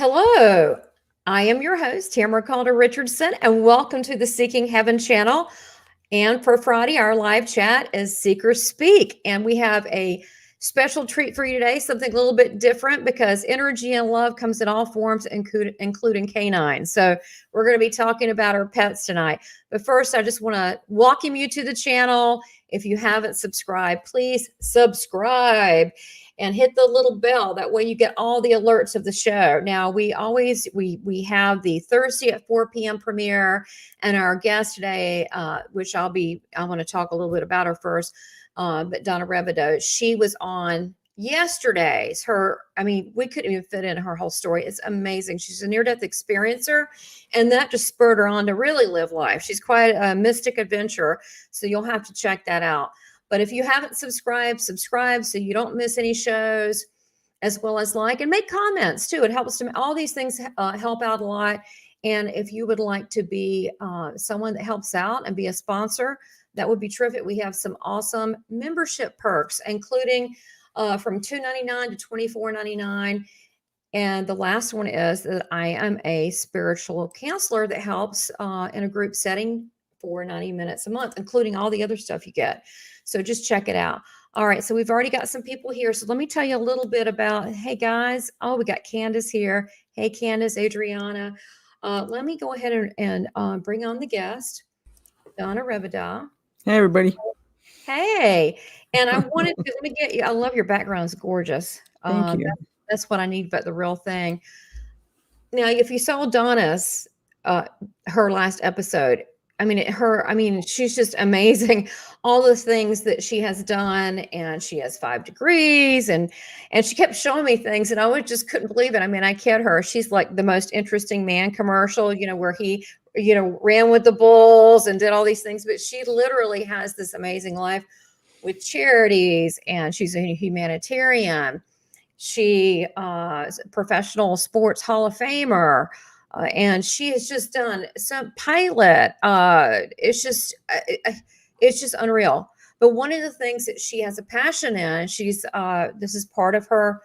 Hello, I am your host, Tamara Caulder Richardson, and welcome to the Seeking Heaven channel. And for Friday, our live chat is Seekers Speak. And we have a special treat for you today, something a little bit different because energy and love comes in all forms, including canine. So we're going to be talking about our pets tonight. But first, I just want to welcome you to the channel. If you haven't subscribed, please subscribe and hit the little bell. That way you get all the alerts of the show. Now, we have the Thursday at 4 p.m. premiere, and our guest today, which I want to talk a little bit about her first, but Donna Rebadow, she was on yesterday's. We couldn't even fit in her whole story. It's amazing. She's a near-death experiencer, and that just spurred her on to really live life. She's quite a mystic adventurer, so you'll have to check that out. But if you haven't subscribed, subscribe so you don't miss any shows, as well as like and make comments too. It helps to all these things help out a lot. And if you would like to be someone that helps out and be a sponsor, that would be terrific. We have some awesome membership perks, including from $2.99 to $24.99. And the last one is that I am a spiritual counselor that helps in a group setting for 90 minutes a month, including all the other stuff you get. So just check it out. All right. So we've already got some people here. So let me tell you a little bit about, hey guys. Oh, we got Candace here. Hey, Candace, Adriana. Let me go ahead and bring on the guest, Donna Rebadow. Hey, everybody. Hey. And I wanted to, let me get you, I love your background. It's gorgeous. Thank you. That's what I need, but the real thing. Now, if you saw Donna's, her last episode, she's just amazing. All the things that she has done, and she has 5 degrees, and she kept showing me things, and I just couldn't believe it. I mean, I kid her. She's like the most interesting man commercial, where he, ran with the bulls and did all these things, but she literally has this amazing life with charities, and she's a humanitarian. She is a professional sports Hall of Famer. And she has just done some pilot. It's just unreal. But one of the things that she has a passion in, this is part of her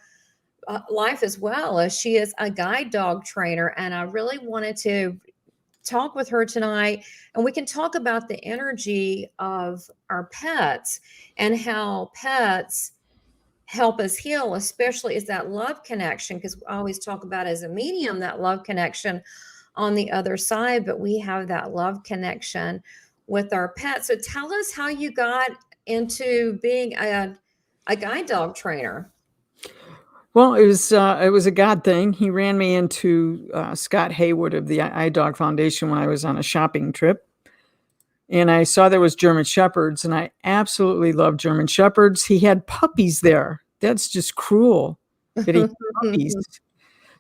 life as well, is she is a guide dog trainer. And I really wanted to talk with her tonight, and we can talk about the energy of our pets and how pets help us heal, especially is that love connection, because I always talk about as a medium that love connection on the other side, but we have that love connection with our pets. So tell us how you got into being a guide dog trainer. Well, it was a God thing. He ran me into Scott Haywood of the iDog Foundation when I was on a shopping trip. And I saw there was German Shepherds, and I absolutely love German Shepherds. He had puppies there. That's just cruel that he had puppies.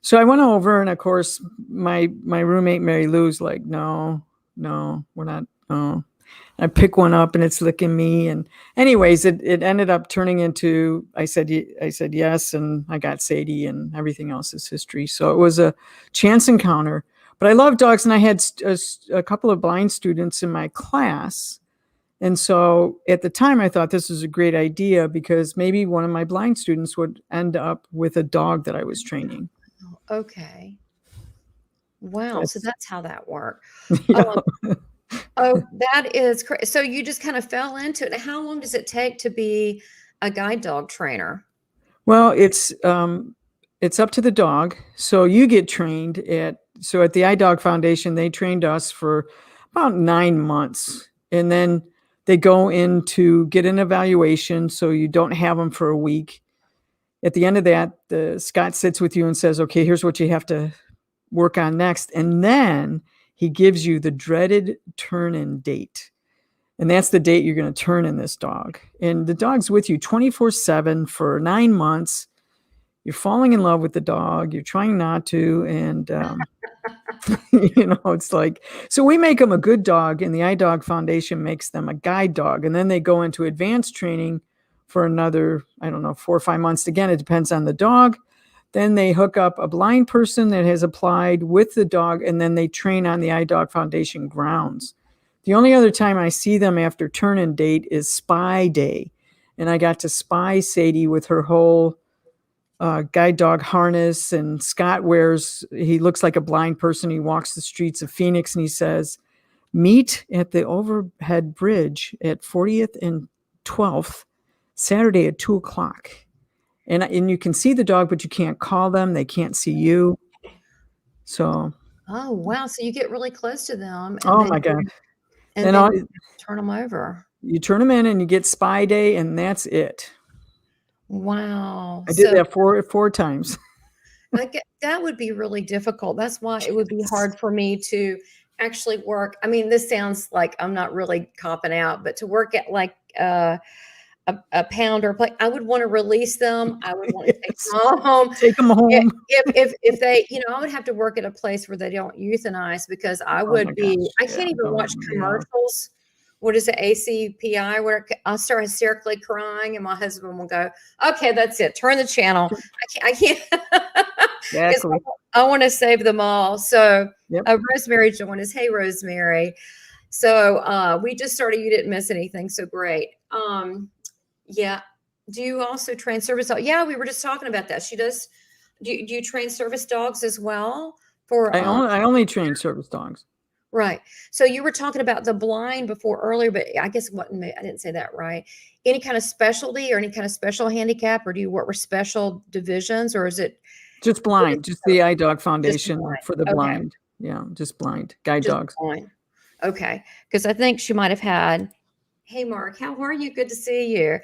So I went over, and of course, my roommate, Mary Lou's like, no, we're not, no. I pick one up, and it's licking me. And anyways, it ended up turning into, I said yes, and I got Sadie, and everything else is history. So it was a chance encounter. But I love dogs, and I had a couple of blind students in my class. And so at the time, I thought this was a great idea because maybe one of my blind students would end up with a dog that I was training. Okay. Wow. So that's how that worked. Yeah. That is crazy. So you just kind of fell into it. How long does it take to be a guide dog trainer? Well, it's up to the dog. So you get trained at the iDog Foundation, they trained us for about 9 months. And then they go in to get an evaluation. So you don't have them for a week. At the end of that, Scott sits with you and says, okay, here's what you have to work on next. And then he gives you the dreaded turn-in date. And that's the date you're going to turn in this dog. And the dog's with you 24/7 for 9 months. You're falling in love with the dog. You're trying not to. And, it's like, so we make them a good dog, and the iDog Foundation makes them a guide dog. And then they go into advanced training for another, 4 or 5 months. Again, it depends on the dog. Then they hook up a blind person that has applied with the dog, and then they train on the iDog Foundation grounds. The only other time I see them after turn-in date is Spy Day. And I got to spy Sadie with her whole guide dog harness, and Scott he looks like a blind person. He walks the streets of Phoenix and he says, meet at the overhead bridge at 40th and 12th, Saturday at 2:00. And you can see the dog, but you can't call them. They can't see you. So. Oh, wow. So you get really close to them. Oh my God. And then you turn them over. You turn them in and you get spy day, and that's it. Wow. I did that four times. That would be really difficult. That's why it would be hard for me to actually work. I mean, this sounds like I'm not really copping out, but to work at like a pound or a plate, I would want to release them. I would want to take them all home. Take them home. If they, I would have to work at a place where they don't euthanize, because I would be, I can't even watch commercials. What is it, ACPI, where I'll start hysterically crying and my husband will go, okay, that's it. Turn the channel. I can't. Exactly. I want to save them all. So Rosemary joined us. Hey, Rosemary. So we just started. You didn't miss anything. So great. Yeah. Do you also train service dogs? Yeah, we were just talking about that. She does. Do you train service dogs as well? I only train service dogs. Right. So you were talking about the blind before earlier, but I guess I didn't say that right. Any kind of specialty or any kind of special handicap, or do you work with special divisions, or is it just blind? Just the Eye Dog Foundation for the blind. Yeah, just blind guide dogs. Blind. Okay, because I think she might have had. Hey, Mark, how are you? Good to see you.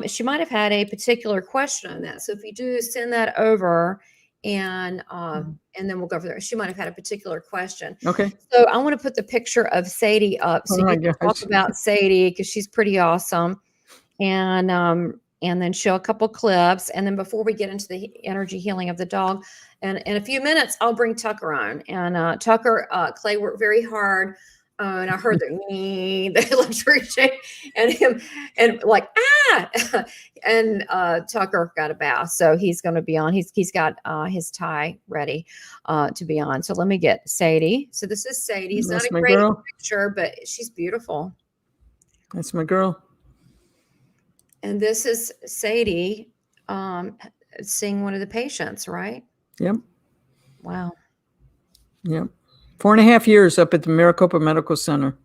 She might have had a particular question on that. So if you do send that over, and then we'll go over there. She might have had a particular question. Okay. So I want to put the picture of Sadie up so you can talk about Sadie, because she's pretty awesome. And then show a couple clips. And then before we get into the energy healing of the dog, and in a few minutes, I'll bring Tucker on. And Tucker, Clay worked very hard. And I heard the electrician and him and like, and Tucker got a bath. So he's going to be on. He's got his tie ready to be on. So let me get Sadie. So this is Sadie. It's not a great picture, but she's beautiful. That's my girl. And this is Sadie seeing one of the patients, right? Yep. Wow. Yep. 4.5 years up at the Maricopa Medical Center.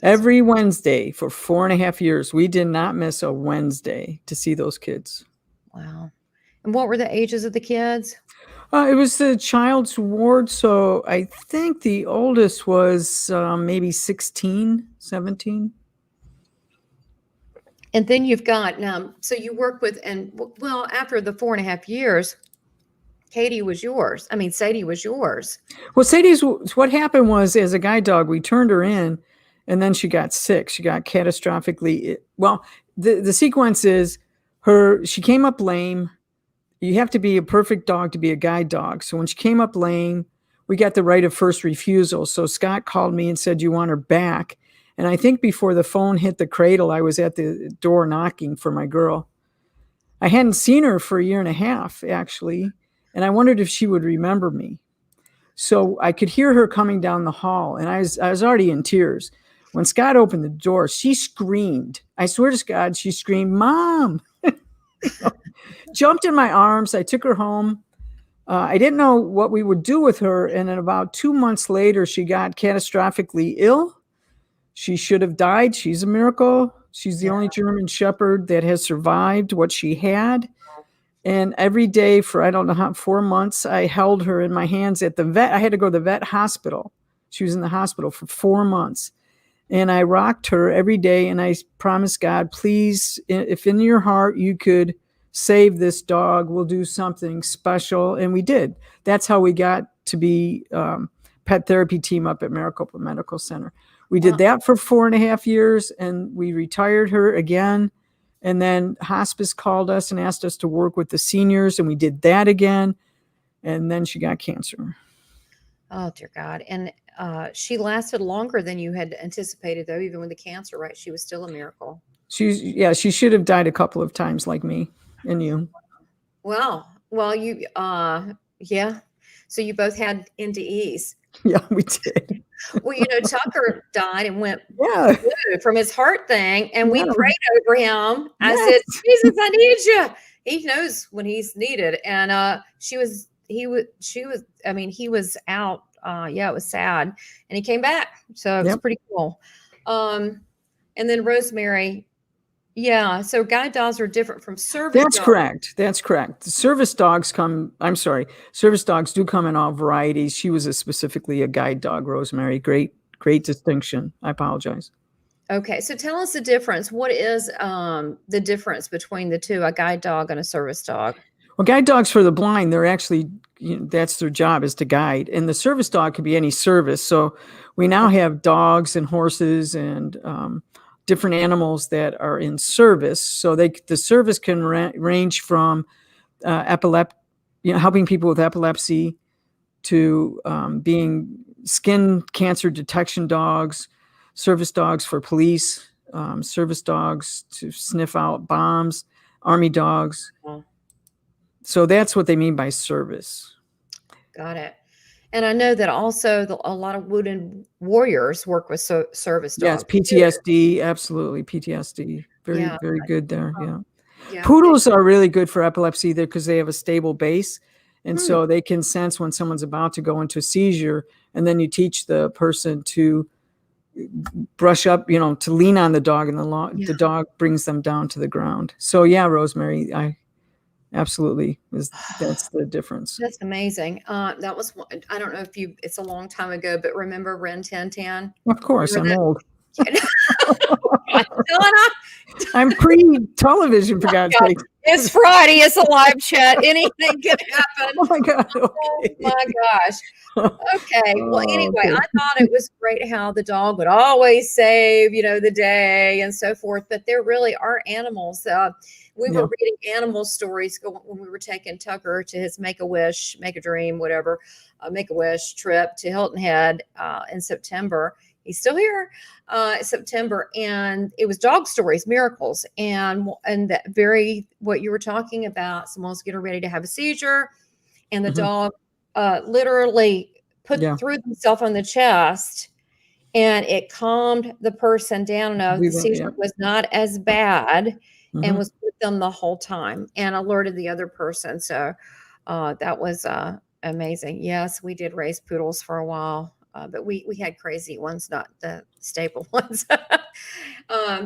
Every Wednesday for 4.5 years. We did not miss a Wednesday to see those kids. Wow. And what were the ages of the kids? It was the child's ward. So I think the oldest was maybe 16, 17. And then you've got, so you work with, after the 4.5 years, Sadie was yours. Well, what happened was, as a guide dog, we turned her in, and then she got sick. She got catastrophically, the sequence is she came up lame. You have to be a perfect dog to be a guide dog. So when she came up lame, we got the right of first refusal. So Scott called me and said, you want her back? And I think before the phone hit the cradle, I was at the door knocking for my girl. I hadn't seen her for 1.5 years, actually. And I wondered if she would remember me. So I could hear her coming down the hall, and I was already in tears. When Scott opened the door, she screamed. I swear to God, she screamed, Mom! Jumped in my arms. I took her home. I didn't know what we would do with her. And then about 2 months later, she got catastrophically ill. She should have died. She's a miracle. She's the only German Shepherd that has survived what she had. And every day for, 4 months, I held her in my hands at the vet. I had to go to the vet hospital. She was in the hospital for 4 months. And I rocked her every day. And I promised God, please, if in your heart you could save this dog, we'll do something special. And we did. That's how we got to be pet therapy team up at Maricopa Medical Center. We did that for 4.5 years, and we retired her again. And then hospice called us and asked us to work with the seniors, and we did that again. And then she got cancer. Oh, dear God. And she lasted longer than you had anticipated, though, even with the cancer, right? She was still a miracle. She should have died a couple of times like me and you. Well, you, So you both had NDEs. Yeah, we did. Well, Tucker died and went blue from his heart thing, and we prayed over him. I said, Jesus, I need you. he knows when he's needed. And he was out. Yeah, it was sad. And he came back. So it was Yep. pretty cool. And then Rosemary, yeah. So guide dogs are different from service That's dogs. correct. That's correct. Service dogs do come in all varieties. She was specifically a guide dog, Rosemary. Great distinction. I apologize. Okay, so tell us the difference. What is the difference between the two, a guide dog and a service dog? Well, guide dogs for the blind, they're actually, that's their job, is to guide. And the service dog can be any service. So we now have dogs and horses and different animals that are in service. So the service can range from helping people with epilepsy to being skin cancer detection dogs, service dogs for police, service dogs to sniff out bombs, army dogs. Oh. So that's what they mean by service. Got it. And I know that also a lot of wounded warriors work with service dogs. Yes, PTSD, absolutely. PTSD. Very good there. Yeah. Poodles are really good for epilepsy there because they have a stable base. And so they can sense when someone's about to go into a seizure. And then you teach the person to brush up, to lean on the dog, and the dog brings them down to the ground. So yeah, Rosemary, absolutely, that's the difference. That's amazing. That was, I don't know if it's a long time ago, but remember Ren Tin Tan? Of course, I'm old. Donna? I'm pre-television, for God's sake. It's Friday. It's a live chat. Anything can happen. Oh my God. Okay. Oh my gosh. Okay. Well, anyway, I thought it was great how the dog would always save, the day and so forth. But there really are animals. We were reading animal stories when we were taking Tucker to his Make-A-Wish, Make-A-Dream, whatever, Make-A-Wish trip to Hilton Head in September. He's still here, September, and it was dog stories, miracles, and that what you were talking about. Someone's getting ready to have a seizure, and the dog literally threw himself on the chest, and it calmed the person down enough. The seizure was not as bad, and was with them the whole time, and alerted the other person. So that was amazing. Yes, we did raise poodles for a while. But we had crazy ones, not the stable ones.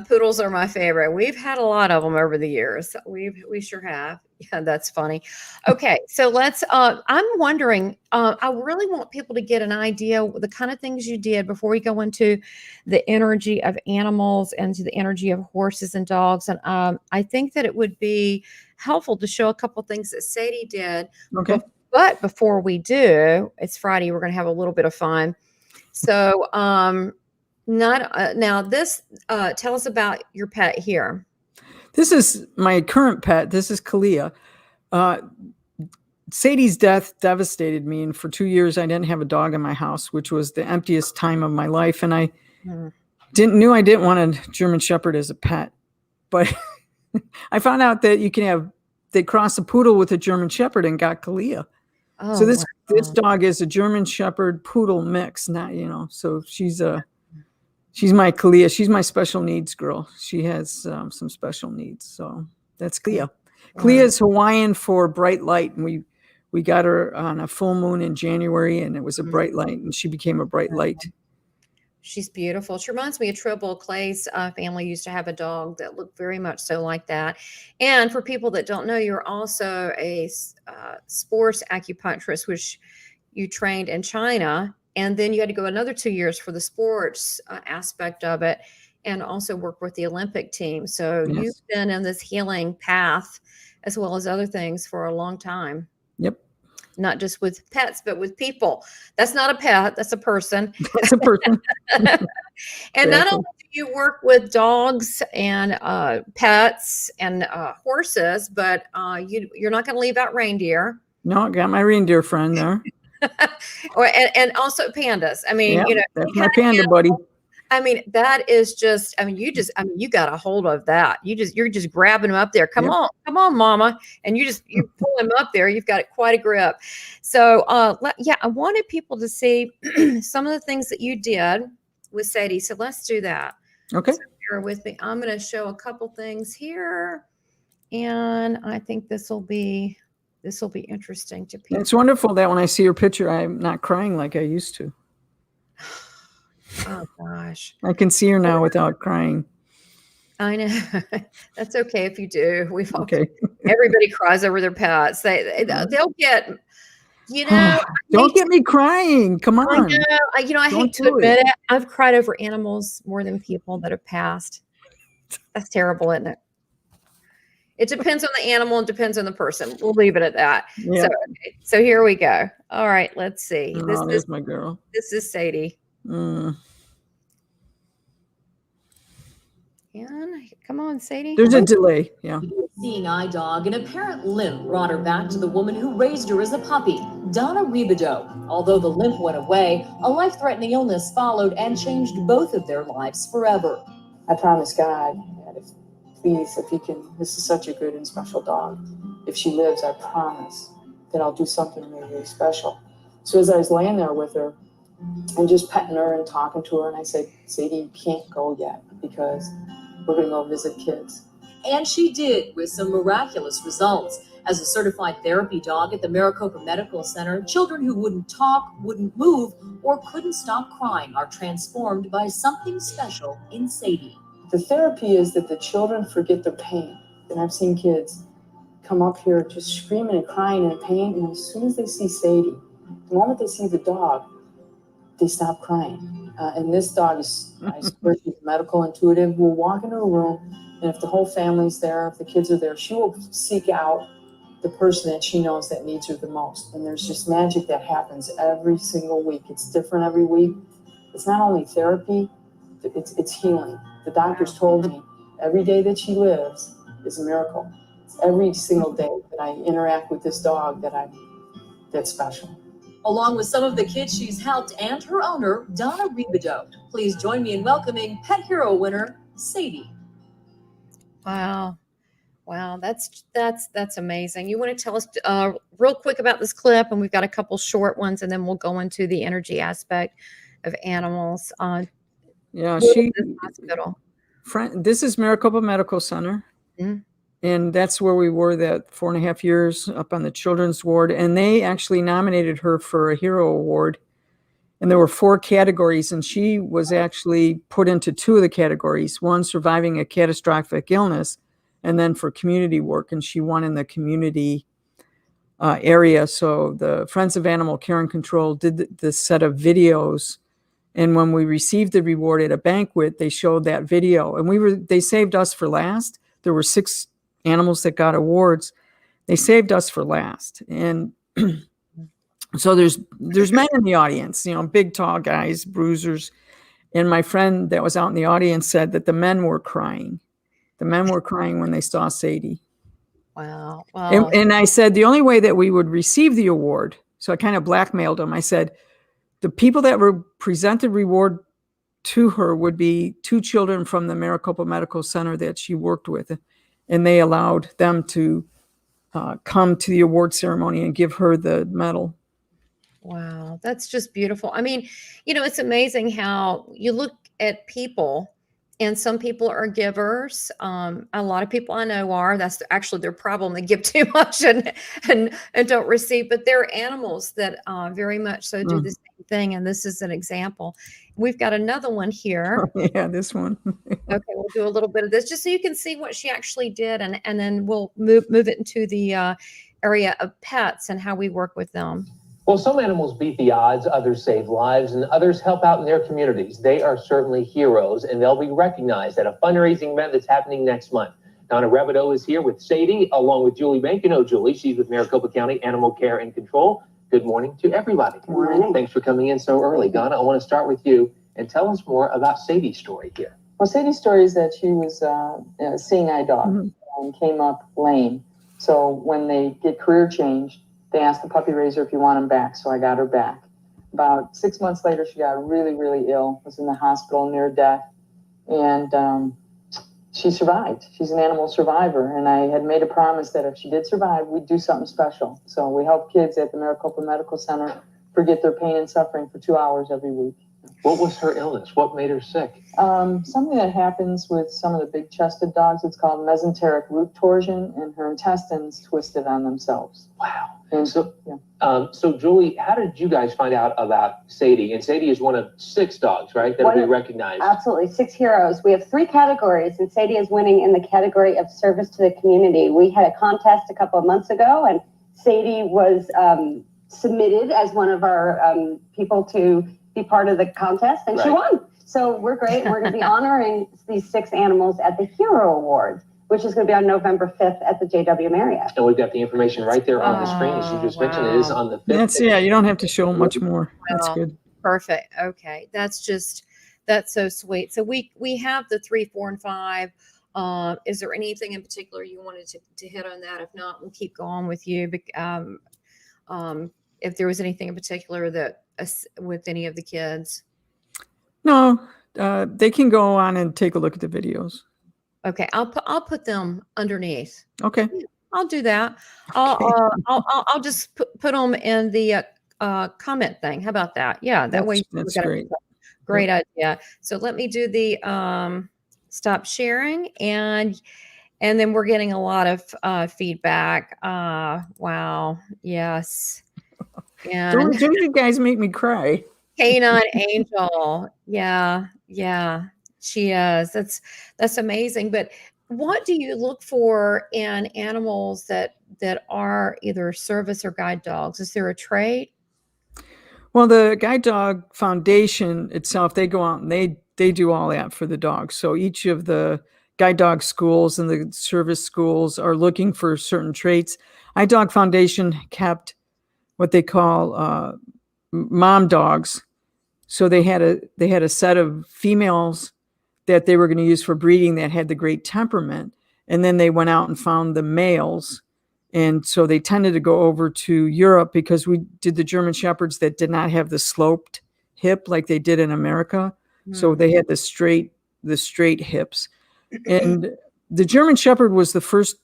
Poodles are my favorite. We've had a lot of them over the years. We sure have. Yeah, that's funny. Okay, so I'm wondering, I really want people to get an idea of the kind of things you did before we go into the energy of animals and to the energy of horses and dogs. And I think that it would be helpful to show a couple things that Sadie did. Okay. But before we do, it's Friday. We're going to have a little bit of fun. So, now this, tell us about your pet here. This is my current pet. This is Kalia. Sadie's death devastated me. And for 2 years, I didn't have a dog in my house, which was the emptiest time of my life. And I knew I didn't want a German Shepherd as a pet. But I found out that they crossed a poodle with a German Shepherd and got Kalia. Oh, so this dog is a German Shepherd poodle mix, so she's my Kalia. She's my special needs girl. She has some special needs. So that's Kalia. Kalia is Hawaiian for bright light. And we got her on a full moon in January, and it was a bright light, and she became a bright light. She's beautiful. She reminds me of Tribble Clay's family used to have a dog that looked very much so like that. And for people that don't know, you're also a sports acupuncturist, which you trained in China. And then you had to go another 2 years for the sports aspect of it, and also work with the Olympic team. So you've been in this healing path as well as other things for a long time. Yep. Not just with pets, but with people. That's not a pet. That's a person. That's a person. And not only do you work with dogs and pets and horses, but you're not going to leave out reindeer. No, I got my reindeer friend there. and also pandas. I mean, that's my panda buddy. I mean, that is just, you got a hold of that. You're just grabbing them up there. Come on, mama. And you pull them up there. You've got quite a grip. So, I wanted people to see some of the things that you did with Sadie. So let's do that. Okay. So bear with me. I'm going to show a couple things here. And I think this will be interesting to people. It's wonderful that when I see your picture, I'm not crying like I used to. Oh gosh. I can see her now without crying. I know. That's okay if you do. We've all, Okay. everybody cries over their pets. They'll get, you know, Don't get me crying. Come on. I hate to admit it. I've cried over animals more than people that have passed. That's terrible, isn't it? It depends on the animal and depends on the person. We'll leave it at that. Yeah. So here we go. All right, let's see. Oh, there's my girl. This is Sadie. Mm. And come on, Sadie. There's a delay. Yeah. Seeing eye dog, an apparent limp brought her back to the woman who raised her as a puppy, Donna Rebadow. Although the limp went away, a life-threatening illness followed and changed both of their lives forever. I promised God that if he can, this is such a good and special dog. If she lives, I promise that I'll do something really, really special. So as I was laying there with her and just petting her and talking to her, and I said, Sadie, you can't go yet because we're going to go visit kids. And she did, with some miraculous results. As a certified therapy dog at the Maricopa Medical Center, children who wouldn't talk, wouldn't move, or couldn't stop crying are transformed by something special in Sadie. The therapy is that the children forget their pain. And I've seen kids come up here just screaming and crying in pain, and as soon as they see Sadie, the moment they see the dog, they stop crying. And this dog is, I swear, she's medical intuitive. We'll walk into a room, and if the whole family's there, if the kids are there, she will seek out the person that she knows that needs her the most. And there's just magic that happens every single week. It's different every week. It's not only therapy, it's healing. The doctors told me every day that she lives is a miracle. It's every single day that I interact with this dog that's special. Along with some of the kids she's helped and her owner, Donna Rebadow. Please join me in welcoming Pet Hero winner, Sadie. Wow. That's amazing. You want to tell us real quick about this clip, and we've got a couple short ones, and then we'll go into the energy aspect of animals. Yeah, hospital. This is Maricopa Medical Center. Mm-hmm. And that's where we were that 4.5 years up on the children's ward. And they actually nominated her for a hero award. And there were 4 categories, and she was actually put into 2 of the categories, one surviving a catastrophic illness, and then for community work. And she won in the community area. So the Friends of Animal Care and Control did this set of videos. And when we received the reward at a banquet, they showed that video. And they saved us for last. There were 6 animals that got awards. They saved us for last. And so there's men in the audience, big, tall guys, bruisers. And my friend that was out in the audience said that the men were crying. The men were crying when they saw Sadie. Wow. And I said, the only way that we would receive the award, so I kind of blackmailed him. I said, the people that were presented reward to her would be 2 children from the Maricopa Medical Center that she worked with. And they allowed them to come to the award ceremony and give her the medal. Wow, that's just beautiful. I mean, it's amazing how you look at people, and some people are givers. A lot of people I know are. That's actually their problem. They give too much and don't receive. But there are animals that very much so do the same thing. And this is an example. We've got another one here. Oh, yeah, this one. Okay, we'll do a little bit of this just so you can see what she actually did, and then we'll move it into the area of pets and how we work with them. Well, some animals beat the odds, others save lives, and others help out in their communities. They are certainly heroes, and they'll be recognized at a fundraising event that's happening next month. Donna Rebadow is here with Sadie, along with Julie Bank. You know Julie, she's with Maricopa County Animal Care and Control. Good morning to everybody. Good morning. Thanks for coming in so early. Donna, I want to start with you and tell us more about Sadie's story here. Well, Sadie's story is that she was a seeing eye dog and came up lame. So when they get career change, they asked the puppy raiser if you want him back. So I got her back. About 6 months later, she got really, really ill, was in the hospital near death. And she survived. She's an animal survivor. And I had made a promise that if she did survive, we'd do something special. So we help kids at the Maricopa Medical Center forget their pain and suffering for 2 hours every week. What was her illness? What made her sick? Something that happens with some of the big-chested dogs. It's called mesenteric root torsion, and her intestines twisted on themselves. Wow. And So, yeah. So Julie, how did you guys find out about Sadie? And Sadie is one of 6 dogs, right? That'll be recognized. Absolutely, 6 heroes. We have 3 categories, and Sadie is winning in the category of service to the community. We had a contest a couple of months ago, and Sadie was submitted as one of our people to be part of the contest, and she won. So we're great. We're going to be honoring these 6 animals at the Hero Awards, which is going to be on November 5th at the JW Marriott. And we've got the information right there on the screen, as you just mentioned. It is on the 5th. Yeah, you don't have to show much more. That's good. Perfect. Okay. That's so sweet. So we have the 3, 4, and 5. Is there anything in particular you wanted to hit on that? If not, we'll keep going with you. If there was anything in particular that with any of the kids. No, they can go on and take a look at the videos. Okay, I'll put them underneath. Okay, I'll do that. I'll just put them in the comment thing. How about that? Yeah, that way that's great. Great idea. So let me do the stop sharing, and then we're getting a lot of feedback. Wow, yes. And Don't you guys make me cry. Canine Angel. Yeah, she is. That's amazing. But what do you look for in animals that are either service or guide dogs? Is there a trait? Well, the Guide Dog Foundation itself, they go out and they do all that for the dogs. So each of the guide dog schools and the service schools are looking for certain traits. iDog Foundation kept what they call mom dogs. So they had a set of females that they were going to use for breeding that had the great temperament. And then they went out and found the males. And so they tended to go over to Europe because we did the German Shepherds that did not have the sloped hip like they did in America. So they had the straight hips. And the German Shepherd was the first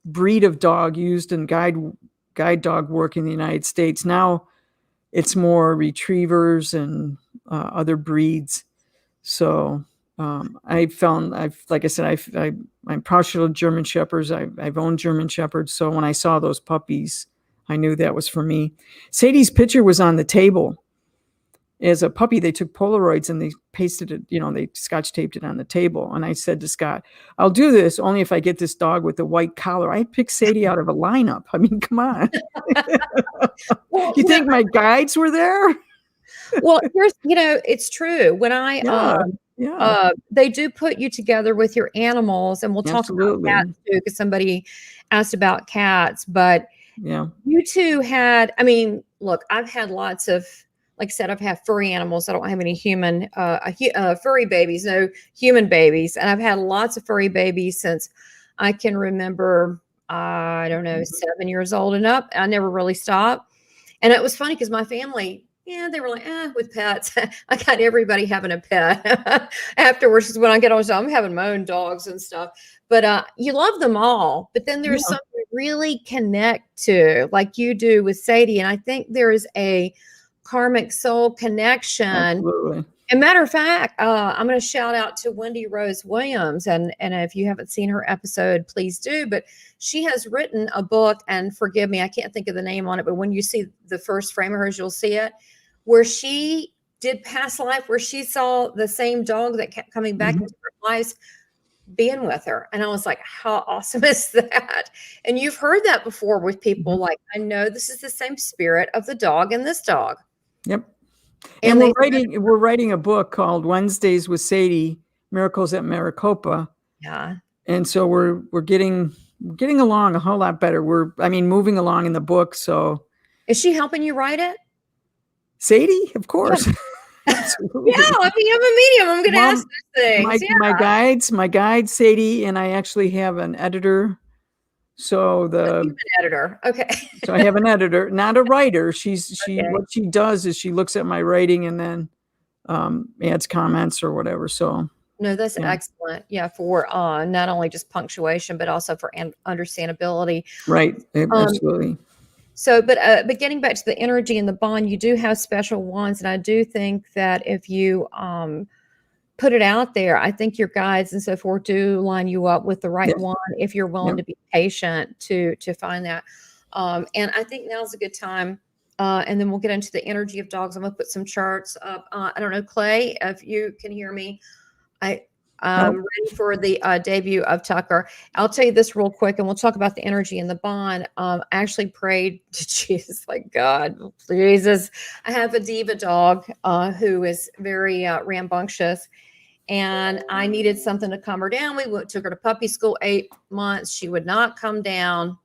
breed of dog used in guide dog work in the United States. Now it's more retrievers and other breeds. So like I said, I'm partial to German Shepherds. I've owned German Shepherds. So when I saw those puppies, I knew that was for me. Sadie's picture was on the table. As a puppy, they took Polaroids and they pasted it, they scotch taped it on the table. And I said to Scott, I'll do this only if I get this dog with the white collar. I picked Sadie out of a lineup. I mean, come on. You think my guides were there? Well, it's true. When they do put you together with your animals, and we'll talk about cats too, because somebody asked about cats. But you two had, look, I've had lots of, like I said, I've had furry animals. I don't have any human, furry babies, no human babies. And I've had lots of furry babies since I can remember, 7 years old and up. I never really stopped. And it was funny because my family, they were like, with pets. I got everybody having a pet afterwards. Because when I get older, I'm having my own dogs and stuff. But you love them all. But then there's something you really connect to, like you do with Sadie. And I think there is a karmic soul connection. Absolutely. And matter of fact, I'm going to shout out to Wendy Rose Williams. And if you haven't seen her episode, please do. But she has written a book, and forgive me, I can't think of the name on it, but when you see the first frame of hers, you'll see it, where she did past life, where she saw the same dog that kept coming back into her life being with her. And I was like, how awesome is that? And you've heard that before with people, like, I know this is the same spirit of the dog and this dog. Yep. And we're writing a book called Wednesdays with Sadie, Miracles at Maricopa. Yeah. And so we're getting along a whole lot better. Moving along in the book. So is she helping you write it? Sadie, of course. Absolutely. Yeah, I'm a medium. I'm going to ask these things. My guide, Sadie, and I actually have an editor. So an editor. Okay. So I have an editor, not a writer. What she does is she looks at my writing and then adds comments or whatever. So no, that's excellent. Yeah, for not only just punctuation, but also for understandability. Right. Absolutely. But getting back to the energy and the bond, you do have special ones, and I do think that if you put it out there, I think your guides and so forth do line you up with the right Yes. one if you're willing Yep. to be patient to find that. And I think now's a good time. And then we'll get into the energy of dogs. I'm gonna put some charts up. I don't know, Clay, if you can hear me. I'm ready for the debut of Tucker. I'll tell you this real quick, and we'll talk about the energy and the bond. I actually prayed to Jesus, like, God, Jesus. I have a diva dog who is very rambunctious, and I needed something to calm her down. Took her to puppy school, 8 months. She would not come down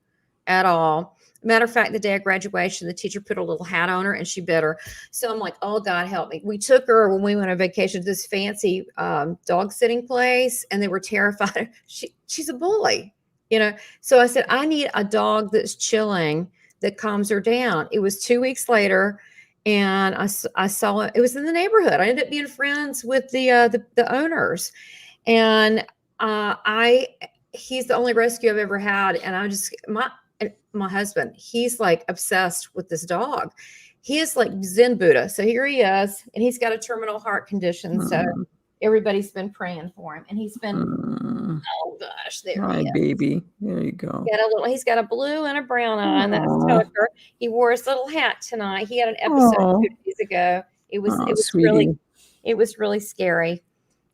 at all. Matter of fact, the day of graduation, the teacher put a little hat on her and she bit her. So I'm like, oh, God, help me. We took her when we went on vacation to this fancy dog sitting place, and they were terrified. She's a bully, you know? So I said, I need a dog that's chilling, that calms her down. It was 2 weeks later, and I saw it. It was in the neighborhood. I ended up being friends with the owners, and he's the only rescue I've ever had. And my husband, he's like obsessed with this dog. He is like Zen Buddha. So here he is, and he's got a terminal heart condition. So everybody's been praying for him, and he's been, oh gosh, there Hi, he is. Baby. There you go. He's got a blue and a brown eye, and that's Tucker. He wore his little hat tonight. He had an episode 2 days ago. It was really scary.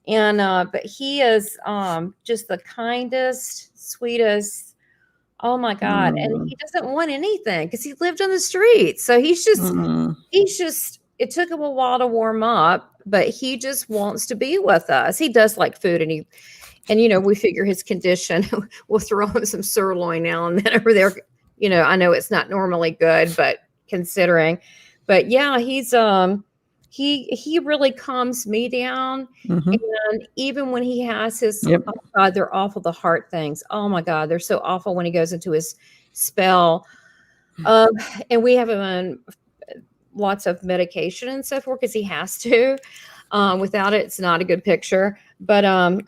And but he is just the kindest, sweetest. Oh my God. And he doesn't want anything because he lived on the street. So he's just, it took him a while to warm up, but he just wants to be with us. He does like food, and you know, we figure his condition, we'll throw him some sirloin now and then over there. You know, I know it's not normally good, but yeah, he's, he really calms me down. And even when he has his, oh God, they're awful, the heart things. Oh my God, they're so awful when he goes into his spell. And we have him on lots of medication and so forth because he has to. Without it, it's not a good picture. But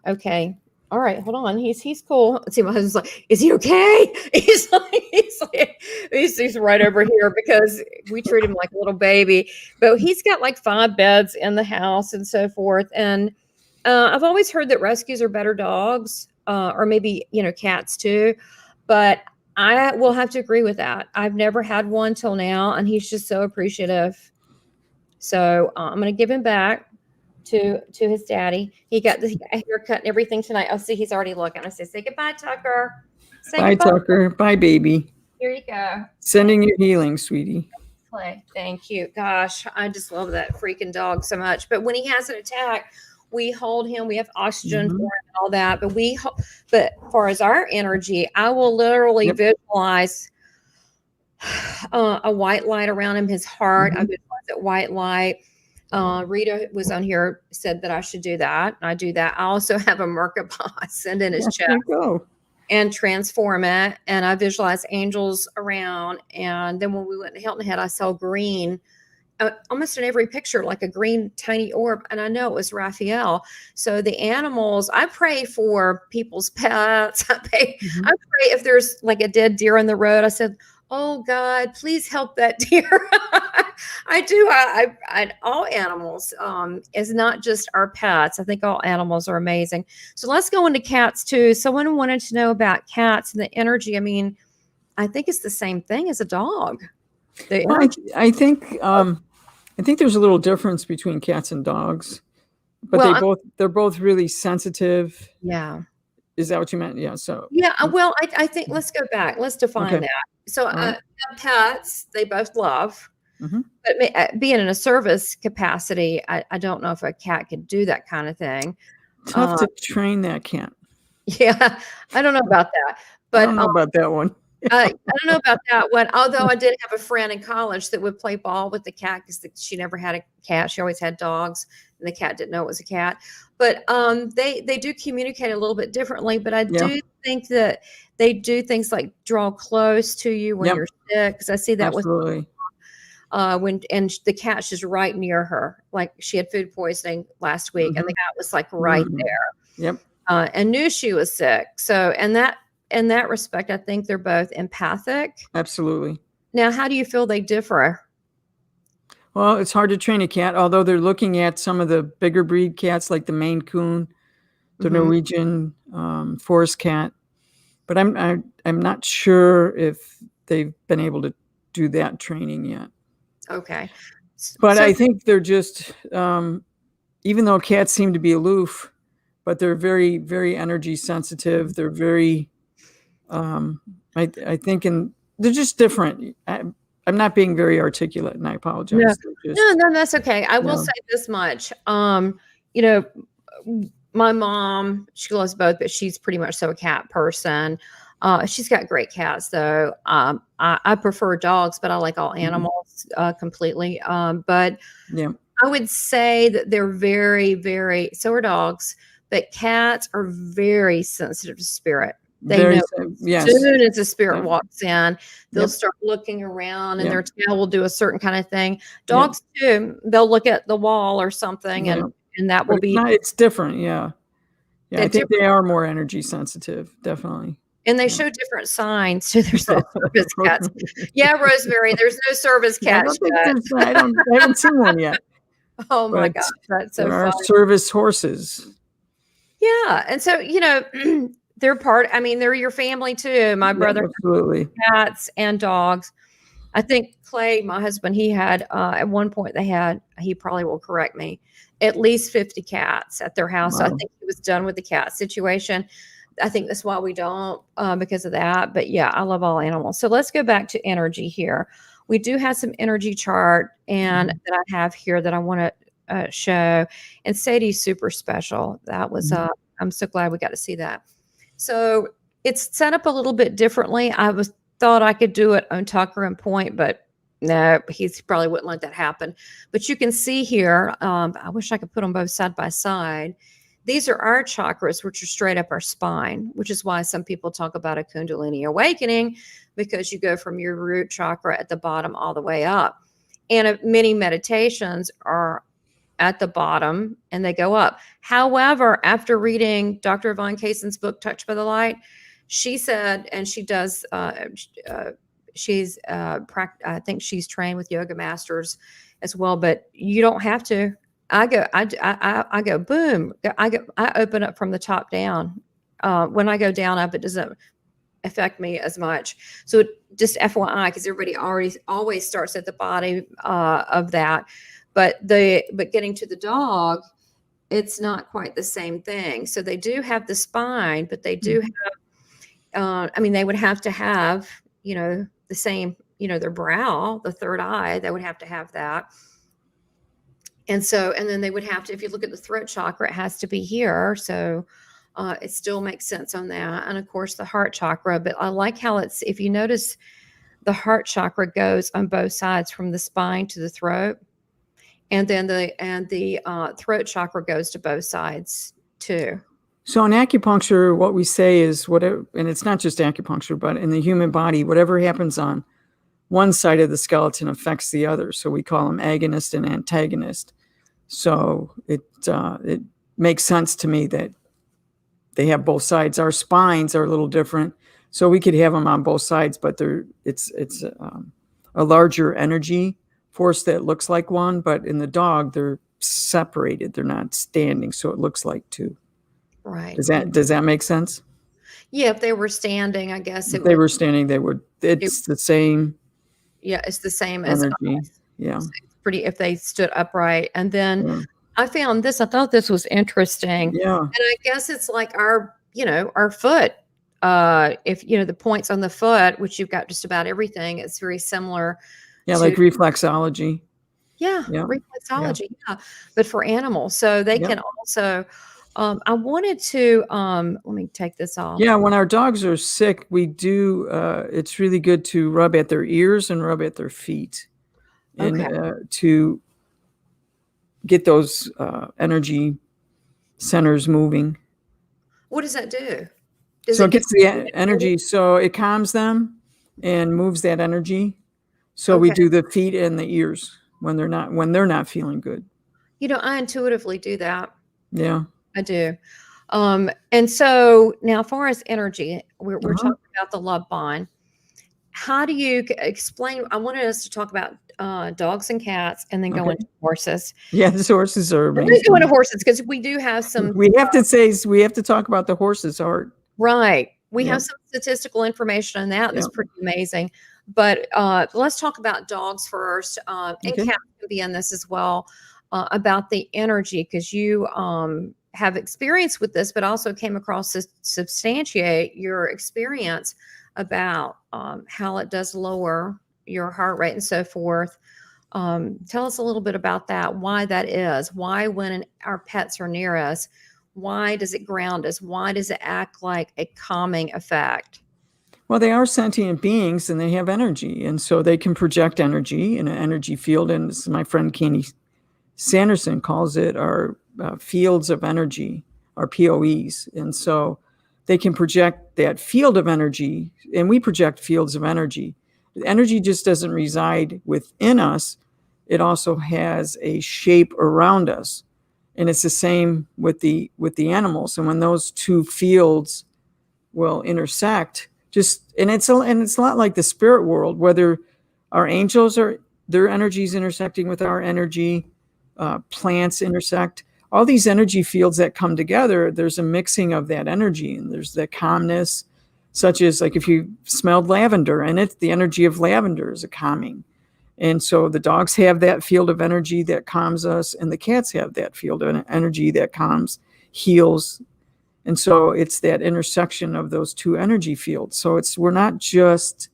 okay. All right, hold on. He's cool. Let's see, my husband's like, is he okay? He's right over here because we treat him like a little baby. But he's got like 5 beds in the house and so forth. And I've always heard that rescues are better dogs, or maybe, you know, cats too. But I will have to agree with that. I've never had one till now, and he's just so appreciative. So I'm going to give him back to his daddy. He got a haircut and everything tonight. I'll see he's already looking. I say goodbye, Tucker. Bye, Tucker. Bye, baby. Here you go. Sending you healing, sweetie. Clay. Thank you. Gosh, I just love that freaking dog so much. But when he has an attack, we hold him. We have oxygen for him and all that. But as far as our energy, I will literally visualize a white light around him, his heart. I visualize that white light. Rita was on here, said that I should do that. I do that. I also have a Merkaba send in his chest and transform it. And I visualize angels around. And then when we went to Hilton Head, I saw green, almost in every picture, like a green tiny orb. And I know it was Raphael. So the animals, I pray for people's pets. I pray if there's like a dead deer on the road. I said, oh God, please help that deer. I do. All animals is not just our pets. I think all animals are amazing. So let's go into cats too. Someone wanted to know about cats and the energy. I mean, I think it's the same thing as a dog. I think there's a little difference between cats and dogs, but they're both really sensitive. Yeah. Is that what you meant? Yeah. So well, I think let's go back. Let's define that. So pets, they both love. But being in a service capacity, I don't know if a cat could do that kind of thing. Tough to train that cat. Yeah, I don't know about that. But I don't know about that one. I don't know about that one. Although I did have a friend in college that would play ball with the cat because she never had a cat. She always had dogs, and the cat didn't know it was a cat. But they do communicate a little bit differently. But I do think that they do things like draw close to you when you're sick. Because I see that with and the cat's just right near her. Like she had food poisoning last week, and the cat was like right there. And knew she was sick. So in that respect, I think they're both empathic. Absolutely. Now, how do you feel they differ? Well, it's hard to train a cat, although they're looking at some of the bigger breed cats like the Maine Coon, the Mhm. Norwegian forest cat. But I'm not sure if they've been able to do that training yet. Okay. But So, I think they're just, even though cats seem to be aloof, but they're very, very energy sensitive. They're very, I think, and they're just different. I'm not being very articulate, and I apologize. no, They're just, no, that's okay. I will Yeah. say this much. You know, my mom, she loves both, but she's pretty much so a cat person. She's got great cats though. I prefer dogs, but I like all animals completely. But yeah, I would say that they're very, very, so are dogs, but cats are very sensitive to spirit. They very, know yes, as soon as a spirit Yep. walks in, they'll Yep. start looking around and Yep. their tail will do a certain kind of thing. Dogs too, they'll look at the wall or something Yeah. and that But will be, it's different. Yeah. Yeah. I they're think they are more energy sensitive. Definitely. and they Yeah. show different signs. So there's no service cats. Yeah, Rosemary, there's no service I cats don't think yet. I haven't seen one yet. Oh my But gosh, that's so there are funny. service horses. Yeah. And so, they're they're your family too. My Yeah, brother absolutely. cats and dogs. I think Clay, my husband, he had at one point he probably will correct me, at least 50 cats at their house. So I Wow. think he was done with the cat situation. I think that's why we don't because of that. But yeah, I love all animals. So let's go back to energy here. We do have some energy chart and that I have here that I want to show. And Sadie's super special. That was I'm so glad we got to see that. So it's set up a little bit differently. Thought I could do it on Tucker and Point, but no, he probably wouldn't let that happen. But you can see here, I wish I could put them both side by side. These are our chakras, which are straight up our spine, which is why some people talk about a Kundalini awakening, because you go from your root chakra at the bottom all the way up. And many meditations are at the bottom and they go up. However, after reading Dr. Yvonne Kaysen's book, Touched by the Light, she said, and she does, I think she's trained with yoga masters as well, but you don't have to. I go, boom. I open up from the top down. When I go down up, it doesn't affect me as much. So just FYI, because everybody always starts at the bottom of that. But getting to the dog, it's not quite the same thing. So they do have the spine, but they do have, they would have to have, the same, their brow, the third eye, they would have to have that. And then they would have to, if you look at the throat chakra, it has to be here. So it still makes sense on that. And of course the heart chakra, but I like how if you notice the heart chakra goes on both sides from the spine to the throat. And then the throat chakra goes to both sides too. So in acupuncture, what we say is whatever, and it's not just acupuncture, but in the human body, whatever happens on one side of the skeleton affects the other. So we call them agonist and antagonist. So it makes sense to me that they have both sides. Our spines are a little different, so we could have them on both sides, but it's a larger energy force that looks like one. But in the dog, they're separated; they're not standing, so it looks like two. Right. Does that make sense? Yeah, if they were standing, I guess If they were standing, they would. It's the same. Yeah, it's the same as energy. Yeah. It's pretty if they stood upright. And then I found this. I thought this was interesting. Yeah. And I guess it's like our foot. If the points on the foot, which you've got just about everything, it's very similar. Yeah, like reflexology. Yeah, reflexology. Yeah, but for animals, so they can also. I wanted to let me take this off. Yeah, when our dogs are sick, we do. It's really good to rub at their ears and rub at their feet, and to get those energy centers moving. What does that do? So it gets the energy. So it calms them and moves that energy. So we do the feet and the ears when they're not feeling good. I intuitively do that. Yeah. I do. And so now as far as energy, we're talking about the love bond. how do you explain? I wanted us to talk about dogs and cats, and then go Okay. into horses. Yeah, the horses are We're going amazing. to go into horses because we do have some. We have to talk about the horses, Art. Right. We Yep. have some statistical information on that. That's Yep. pretty amazing. But let's talk about dogs first, and Okay. cats can be in this as well, about the energy, because you have experience with this, but also came across to substantiate your experience about how it does lower your heart rate and so forth. Tell us a little bit about that, why that is, why when our pets are near us, why does it ground us? Why does it act like a calming effect? Well, they are sentient beings and they have energy. And so they can project energy in an energy field. And as my friend Candy Sanderson calls it, our fields of energy, our POEs. And so they can project that field of energy, and we project fields of energy. Energy just doesn't reside within us. It also has a shape around us. And it's the same with the animals. And when those two fields will intersect, and it's a lot like the spirit world, whether our angels their energies intersecting with our energy, plants intersect, all these energy fields that come together, there's a mixing of that energy, and there's the calmness, such as like if you smelled lavender, and the energy of lavender is a calming. And so the dogs have that field of energy that calms us, and the cats have that field of energy that calms, heals. And so it's that intersection of those two energy fields. So we're not just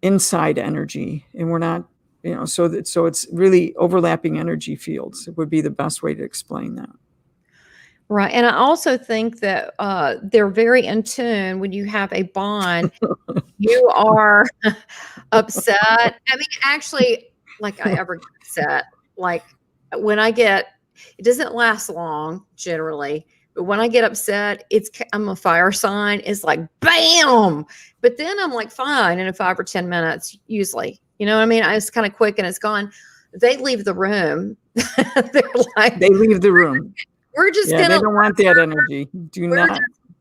inside energy, and we're not, so it's really overlapping energy fields. It would be the best way to explain that. Right. And I also think that they're very in tune when you have a bond. You are upset. I mean, actually, like I ever get upset, like when it doesn't last long generally, but when I get upset, I'm a fire sign. It's like, bam. But then I'm like, fine in 5 or 10 minutes, usually. You know what I mean? It's kind of quick and it's gone. They leave the room. They're like, they leave the room. We're just they don't want that energy.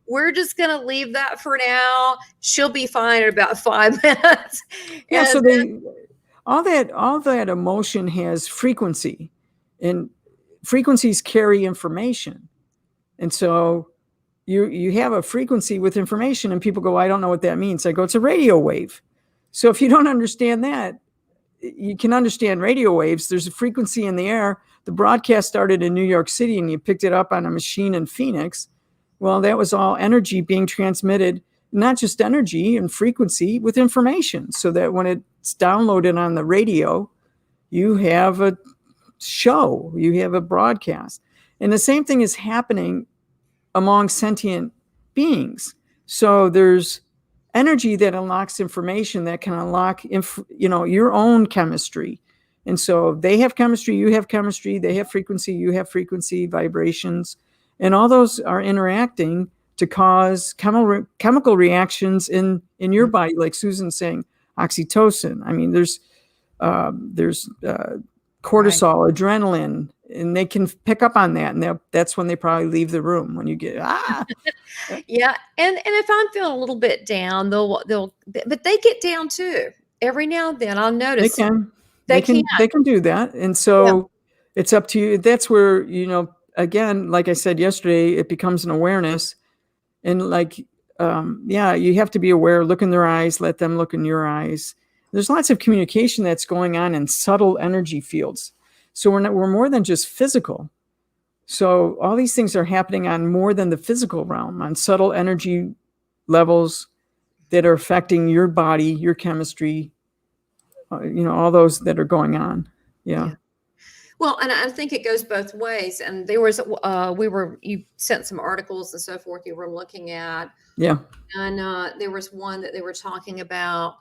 We're just gonna leave that for now. She'll be fine in about 5 minutes. Yeah. So all that emotion has frequency, and frequencies carry information. And so you have a frequency with information, and people go, I don't know what that means. I go, it's a radio wave. So if you don't understand that, you can understand radio waves. There's a frequency in the air. The broadcast started in New York City, and you picked it up on a machine in Phoenix. Well, that was all energy being transmitted, not just energy and frequency, with information, so that when it's downloaded on the radio, you have a show, you have a broadcast. And the same thing is happening among sentient beings. So there's energy that unlocks information that can unlock, your own chemistry. And so they have chemistry, you have chemistry, they have frequency, you have frequency, vibrations, and all those are interacting to cause chemical reactions in your body, like Susan's saying, oxytocin. I mean, there's cortisol, right, adrenaline, and they can pick up on that, and that's when they probably leave the room, when you get Yeah, and if I'm feeling a little bit down, but they get down too. Every now and then I'll notice they can do that. And so it's up to you. That's where, again, like I said yesterday, it becomes an awareness. And like, you have to be aware, look in their eyes, let them look in your eyes. There's lots of communication that's going on in subtle energy fields. So we're more than just physical. So all these things are happening on more than the physical realm, on subtle energy levels that are affecting your body, your chemistry, all those that are going on. Yeah. Well, and I think it goes both ways. And there was, you sent some articles and so forth you were looking at. Yeah. And there was one that they were talking about,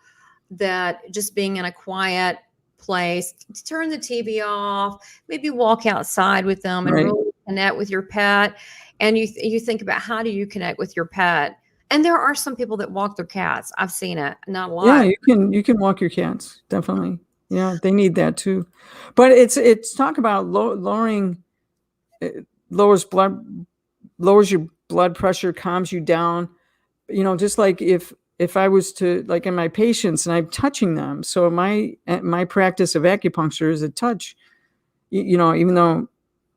that just being in a quiet place, turn the TV off, maybe walk outside with them and really connect with your pet. And you think about, how do you connect with your pet? And there are some people that walk their cats. I've seen it, not a lot. Yeah, you can walk your cats, definitely. Yeah, they need that too. But it's talk about lowering, lowers your blood pressure, calms you down. Just like if if I was to, like in my patients, and I'm touching them. So my practice of acupuncture is a touch, you know, even though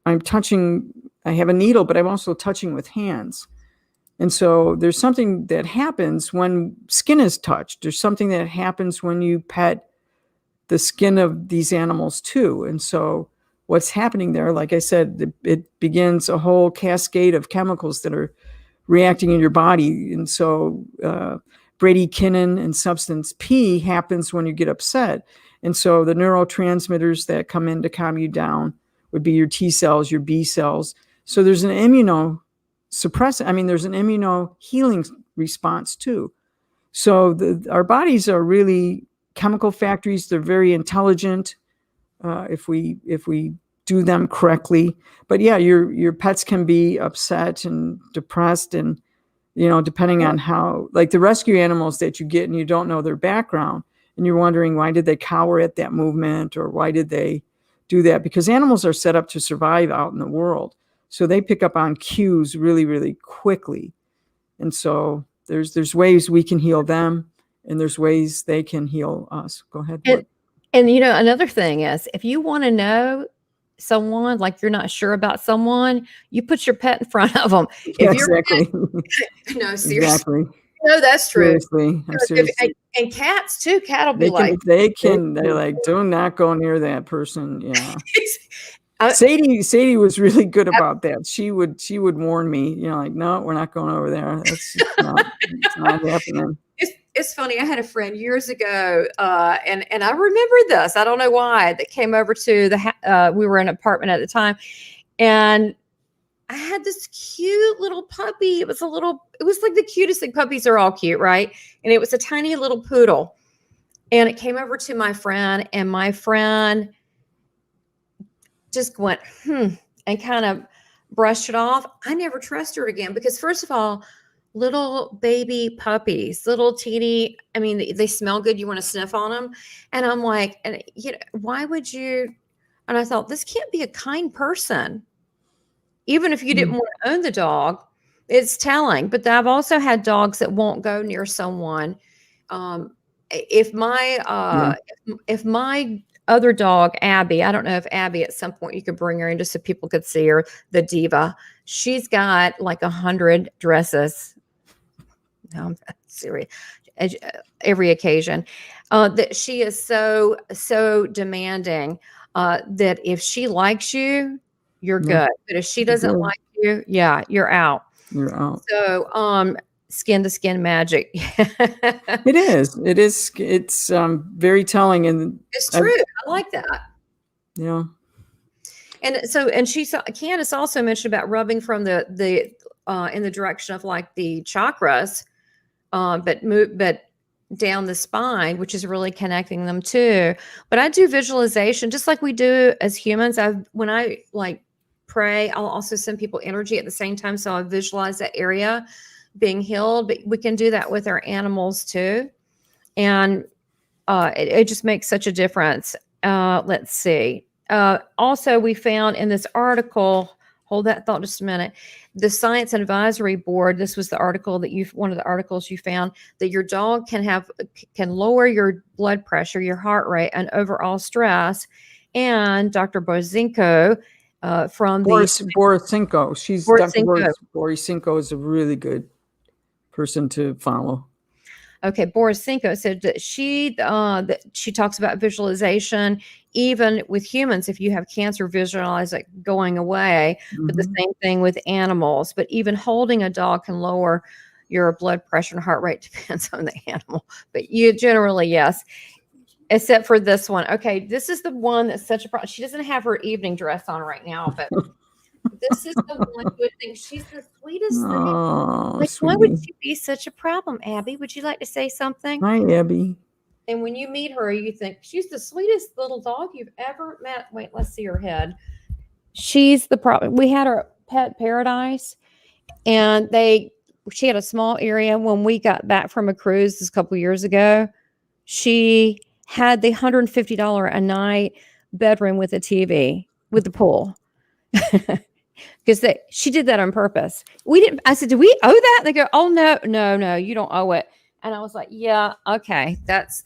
I'm touching, I have a needle, but I'm also touching with hands. And so there's something that happens when skin is touched. There's something that happens when you pet the skin of these animals too. And so what's happening there, like I said, it begins a whole cascade of chemicals that are reacting in your body. And so bradykinin and substance P happens when you get upset. And so the neurotransmitters that come in to calm you down would be your T cells, your B cells. So there's an there's an immuno healing response too. So our bodies are really chemical factories. They're very intelligent if we do them correctly. But yeah, your pets can be upset and depressed, and you know, depending on how, like the rescue animals that you get and you don't know their background, and you're wondering why did they cower at that movement, or why did they do that? Because animals are set up to survive out in the world, so they pick up on cues really, really quickly. And so there's ways we can heal them, and there's ways they can heal us. Go ahead. And you know, another thing is, if you want to know someone, like you're not sure about someone, you put your pet in front of them. Yeah, exactly. No, seriously. Exactly. No, that's true. Seriously. And cats too. Cat will be they're like, do not go near that person. Yeah. Sadie was really good about that. She would warn me, you know, like, no, we're not going over there. That's it's not happening. It's funny. I had a friend years ago, and I remember this. I don't know why, that came over to we were in an apartment at the time, and I had this cute little puppy. It was like the cutest thing. Puppies are all cute, right? And it was a tiny little poodle, and it came over to my friend, and my friend just went, and kind of brushed it off. I never trusted her again, because first of all, little baby puppies, little teeny, I mean, they smell good. You want to sniff on them. And I'm like, and you know, why would you? And I thought, this can't be a kind person. Even if you didn't want to own the dog, it's telling. But I've also had dogs that won't go near someone. If my other dog, Abby, I don't know if Abby, at some point you could bring her in just so people could see her, the diva. She's got like 100 dresses. No, I'm serious. Every occasion, that she is so demanding, that if she likes you, you're good. But if she doesn't like you, yeah, you're out. You're out. So, skin to skin magic. It is. It's very telling, and it's true. I like that. Yeah. And so, and Candace also mentioned about rubbing from the in the direction of like the chakras, but down the spine, which is really connecting them too. But I do visualization just like we do as humans. When I like pray, I'll also send people energy at the same time. So I visualize that area being healed, but we can do that with our animals too. And it just makes such a difference. Let's see. Also, we found in this article, hold that thought just a minute, the Science Advisory Board, this was the article one of the articles you found, that your dog can lower your blood pressure, your heart rate, and overall stress. And Dr. Borisenko from Borisenko. Dr. Borisenko is a really good person to follow. Okay, Borisenko said that she talks about visualization, even with humans. If you have cancer, visualize it going away. But the same thing with animals. But even holding a dog can lower your blood pressure and heart rate. Depends on the animal. But you generally, yes. Except for this one. Okay, this is the one that's such a problem. She doesn't have her evening dress on right now, but this is the one you would think she's the sweetest thing. Like, sweetie, why would she be such a problem, Abby? Would you like to say something? Hi, Abby. And when you meet her, you think she's the sweetest little dog you've ever met. Wait, let's see her head. She's the problem. We had her pet paradise, and she had a small area when we got back from a cruise a couple years ago. She had the $150 a night bedroom with a TV with the pool. Because she did that on purpose. We didn't. I said, "Do we owe that?" They go, "Oh no, you don't owe it." And I was like, yeah, okay, that's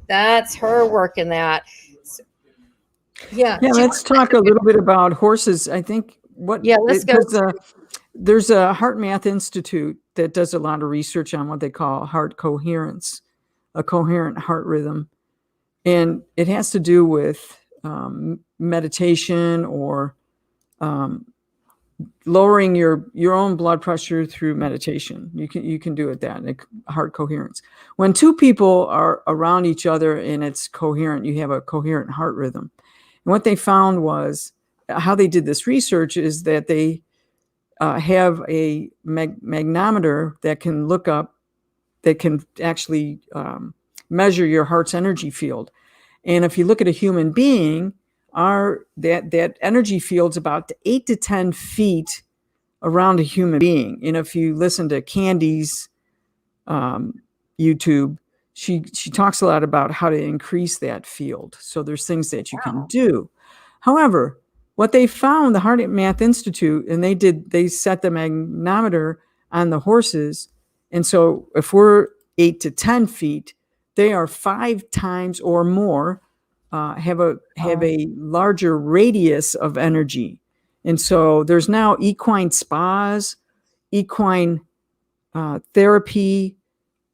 that's her working that. So, yeah. Yeah, let's talk a little bit about horses. I think Let's go. There's a Heart Math Institute that does a lot of research on what they call heart coherence, a coherent heart rhythm. And it has to do with meditation or lowering your own blood pressure through meditation. You can do it that, heart coherence. When two people are around each other and it's coherent, you have a coherent heart rhythm. And what they found was, how they did this research is that they have a magnometer that can look up, that can actually measure your heart's energy field. And if you look at a human being, that energy field's about 8 to 10 feet around a human being. And if you listen to Candy's YouTube, she talks a lot about how to increase that field. So there's things that you can do. However, what they found, the Heart Math Institute, and they set the magnometer on the horses. And so if we're 8 to 10 feet, they are 5 times or more, have a larger radius of energy. And so there's now equine spas, equine therapy.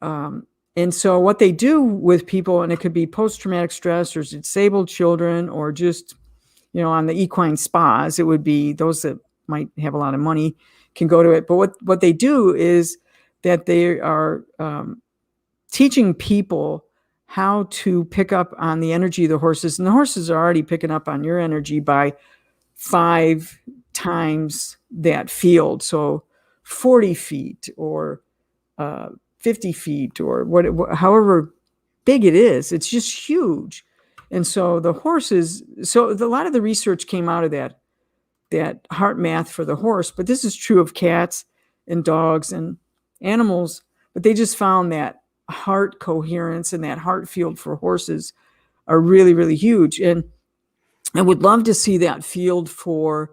And so what they do with people, and it could be post-traumatic stress or disabled children, or just, on the equine spas, it would be those that might have a lot of money can go to it. But what they do is that they are teaching people how to pick up on the energy of the horses. And the horses are already picking up on your energy by 5 times that field. So 40 feet or 50 feet or however big it is, it's just huge. And so the horses, a lot of the research came out of that heart math for the horse, but this is true of cats and dogs and animals. But they just found that heart coherence and that heart field for horses are really, really huge. And I would love to see that field for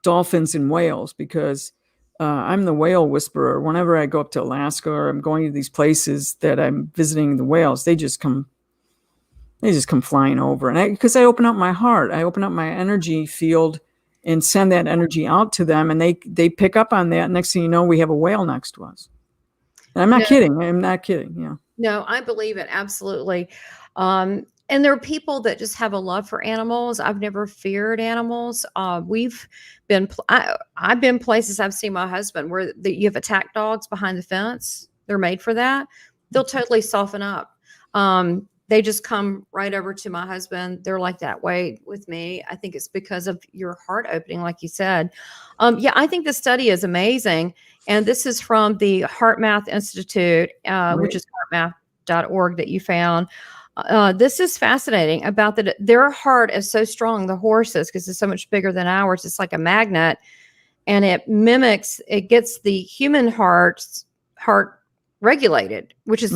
dolphins and whales, because I'm the whale whisperer. Whenever I go up to Alaska or I'm going to these places that I'm visiting the whales, they just come flying over. And because I open up my heart, I open up my energy field and send that energy out to them, and they pick up on that. Next thing you know, we have a whale next to us. And I'm not kidding. I'm not kidding. Yeah. No, I believe it. Absolutely. And there are people that just have a love for animals. I've never feared animals. I've been places, I've seen my husband where you have attack dogs behind the fence. They're made for that. They'll totally soften up. They just come right over to my husband. They're like that way with me. I think it's because of your heart opening, like you said. I think the study is amazing. And this is from the Heart Math Institute, which is heartmath.org that you found. This is fascinating about that. Their heart is so strong, the horses, because it's so much bigger than ours. It's like a magnet, and it gets the human heart regulated, which is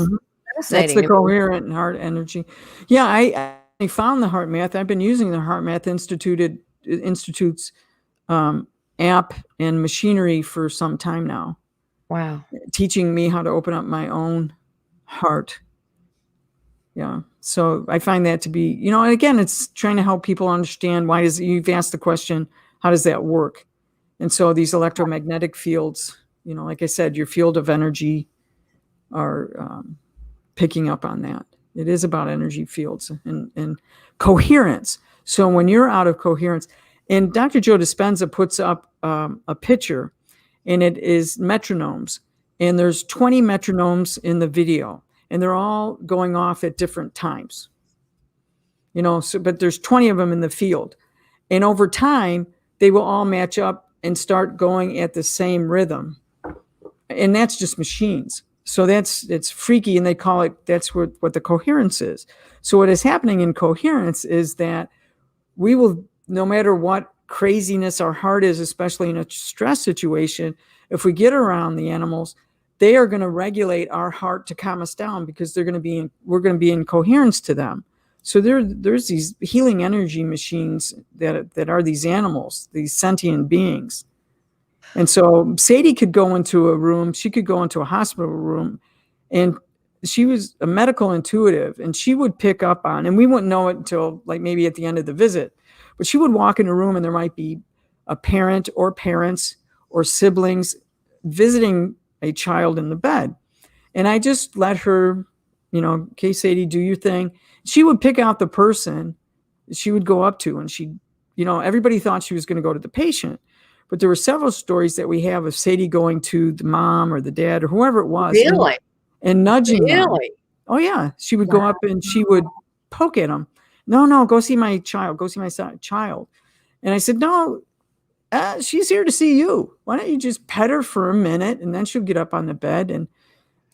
that's the coherent heart energy. Yeah, I found the Heart Math. I've been using the Heart Math Institute's app and machinery for some time now. Wow. Teaching me how to open up my own heart. Yeah. So I find that to be, and again, it's trying to help people understand you've asked the question, how does that work? And so these electromagnetic fields, like I said, your field of energy are picking up on that. It is about energy fields and coherence. So when you're out of coherence, and Dr. Joe Dispenza puts up a picture, and it is metronomes, and there's 20 metronomes in the video, and they're all going off at different times. But there's 20 of them in the field, and over time they will all match up and start going at the same rhythm, and that's just machines. So it's freaky, and they call it, that's what the coherence is. So what is happening in coherence is that we will, no matter what craziness our heart is, especially in a stress situation, if we get around the animals, they are going to regulate our heart to calm us down, because we're going to be in coherence to them. So there's these healing energy machines that are these animals, these sentient beings. And so Sadie could go into a room, she could go into a hospital room, And she was a medical intuitive, and she would pick up on, and we wouldn't know it until like maybe at the end of the visit, but she would walk in a room and there might be a parent or parents or siblings visiting a child in the bed. And I just let her, okay, Sadie, do your thing. She would pick out the person she would go up to, and she, everybody thought she was going to go to the patient. But there were several stories that we have of Sadie going to the mom or the dad or whoever it was. Really? And nudging them. Really? Oh, yeah. She would go up and she would poke at them. No, go see my child. Go see my child. And I said, no, she's here to see you. Why don't you just pet her for a minute, and then she'll get up on the bed and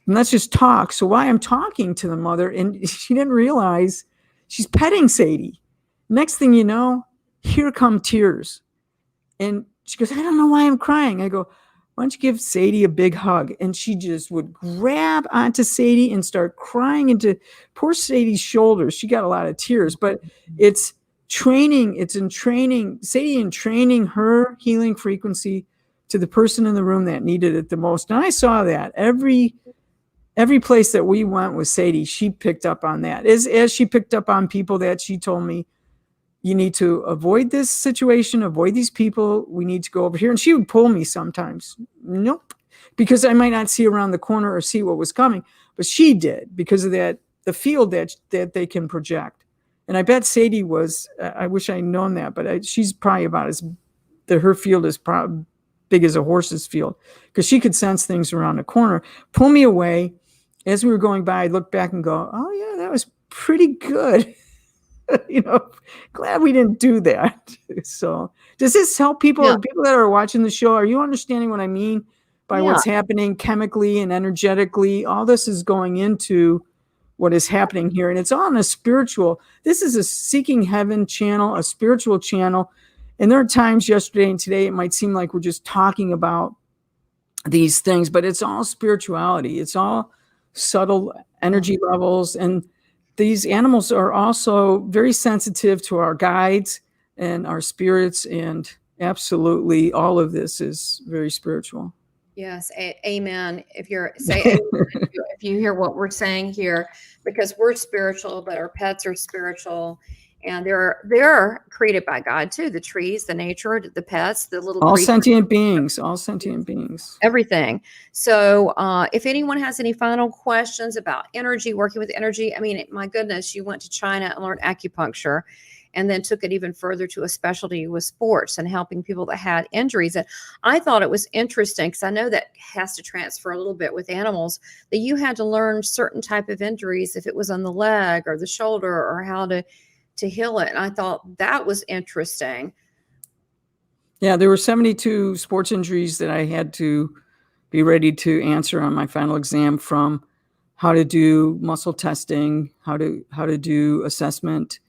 let's just talk. So while I'm talking to the mother, and she didn't realize she's petting Sadie. Next thing you know, here come tears. And she goes, I don't know why I'm crying. I go, why don't you give Sadie a big hug? And she just would grab onto Sadie and start crying into poor Sadie's shoulders. She got a lot of tears, but it's training. It's in training Sadie, in training her healing frequency to the person in the room that needed it the most. And I saw that every place that we went with Sadie, she picked up on that. As she picked up on people that she told me, you need to avoid this situation, avoid these people. We need to go over here. And she would pull me sometimes. Nope. Because I might not see around the corner or see what was coming. But she did, because of that, the field that they can project. And I bet Sadie was, I wish I'd known that, but she's probably about her field is probably big as a horse's field, because she could sense things around the corner. Pull me away. As we were going by, I'd look back and go, oh yeah, that was pretty good. Glad we didn't do that. So does this help people? Yeah. People that are watching the show, are you understanding what I mean by what's happening chemically and energetically? All this is going into what is happening here. And it's all on a spiritual. This is a Seeking Heaven channel, a spiritual channel. And there are times yesterday and today, it might seem like we're just talking about these things, but it's all spirituality. It's all subtle energy levels. And these animals are also very sensitive to our guides and our spirits. And absolutely all of this is very spiritual. Yes. Amen. If you hear what we're saying here, because we're spiritual, but our pets are spiritual. And they're created by God too. The trees, the nature, the pets, the little all creatures. sentient beings, everything. So if anyone has any final questions about energy, working with energy, I mean, my goodness, you went to China and learned acupuncture, and then took it even further to a specialty with sports and helping people that had injuries. And I thought it was interesting, because I know that has to transfer a little bit with animals, that you had to learn certain type of injuries, if it was on the leg or the shoulder, or how to heal it. And I thought that was interesting. Yeah, there were 72 sports injuries that I had to be ready to answer on my final exam, from how to do muscle testing, how to do assessment,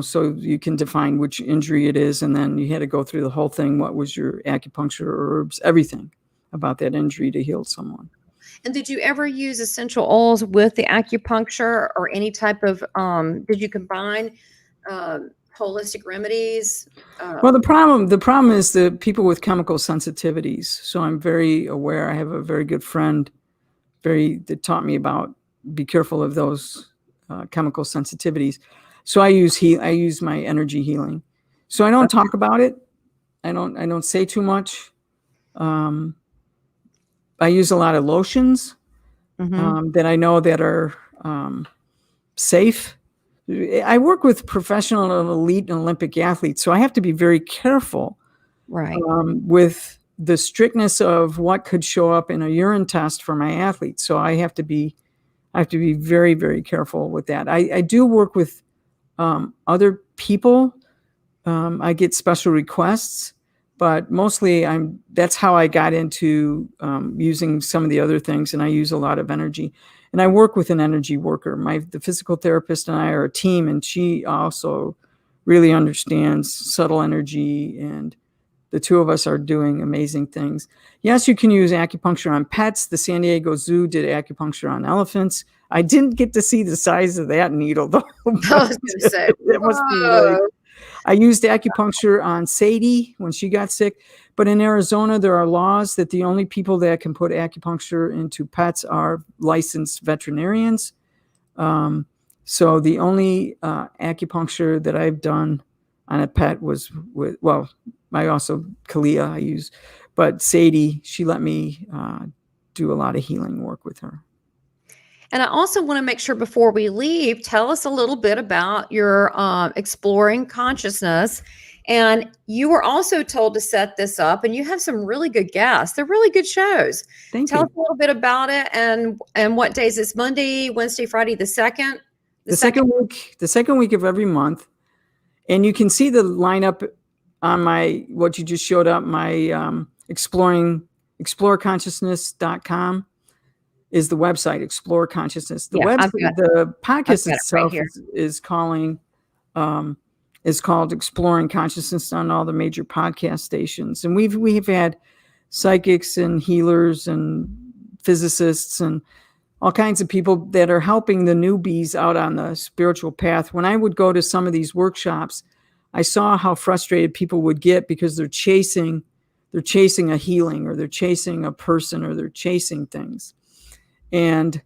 so you can define which injury it is. And then you had to go through the whole thing. What was your acupuncture, herbs, everything about that injury to heal someone. And did you ever use essential oils with the acupuncture, or any type of, did you combine holistic remedies? Well, the problem is the people with chemical sensitivities. So I'm very aware. I have a very good friend that taught me about, be careful of those chemical sensitivities. So I use my energy healing. So I don't talk about it. I don't say too much. I use a lot of lotions that I know that are safe. I work with professional and elite and Olympic athletes, so I have to be very careful, right, with the strictness of what could show up in a urine test for my athletes. So I have to be very, very careful with that. I do work with other people. I get special requests. But mostly that's how I got into using some of the other things. And I use a lot of energy. And I work with an energy worker. The physical therapist and I are a team, and she also really understands subtle energy. And the two of us are doing amazing things. Yes, you can use acupuncture on pets. The San Diego Zoo did acupuncture on elephants. I didn't get to see the size of that needle, though. I was going to say, it must be like, I used acupuncture on Sadie when she got sick, but in Arizona, there are laws that the only people that can put acupuncture into pets are licensed veterinarians. So the only acupuncture that I've done on a pet was with, well, I also, Kalia I use, but Sadie, she let me do a lot of healing work with her. And I also want to make sure before we leave, tell us a little bit about your exploring consciousness. And you were also told to set this up, and you have some really good guests. They're really good shows. Tell us a little bit about it and what days. It's Monday, Wednesday, Friday, the second. The second week of every month. And you can see the lineup on what you just showed up, my explorerconsciousness.com is the website, Explore Consciousness. The podcast itself is called Exploring Consciousness on all the major podcast stations. And we've had psychics and healers and physicists and all kinds of people that are helping the newbies out on the spiritual path. When I would go to some of these workshops, I saw how frustrated people would get because they're chasing a healing, or they're chasing a person, or they're chasing things. And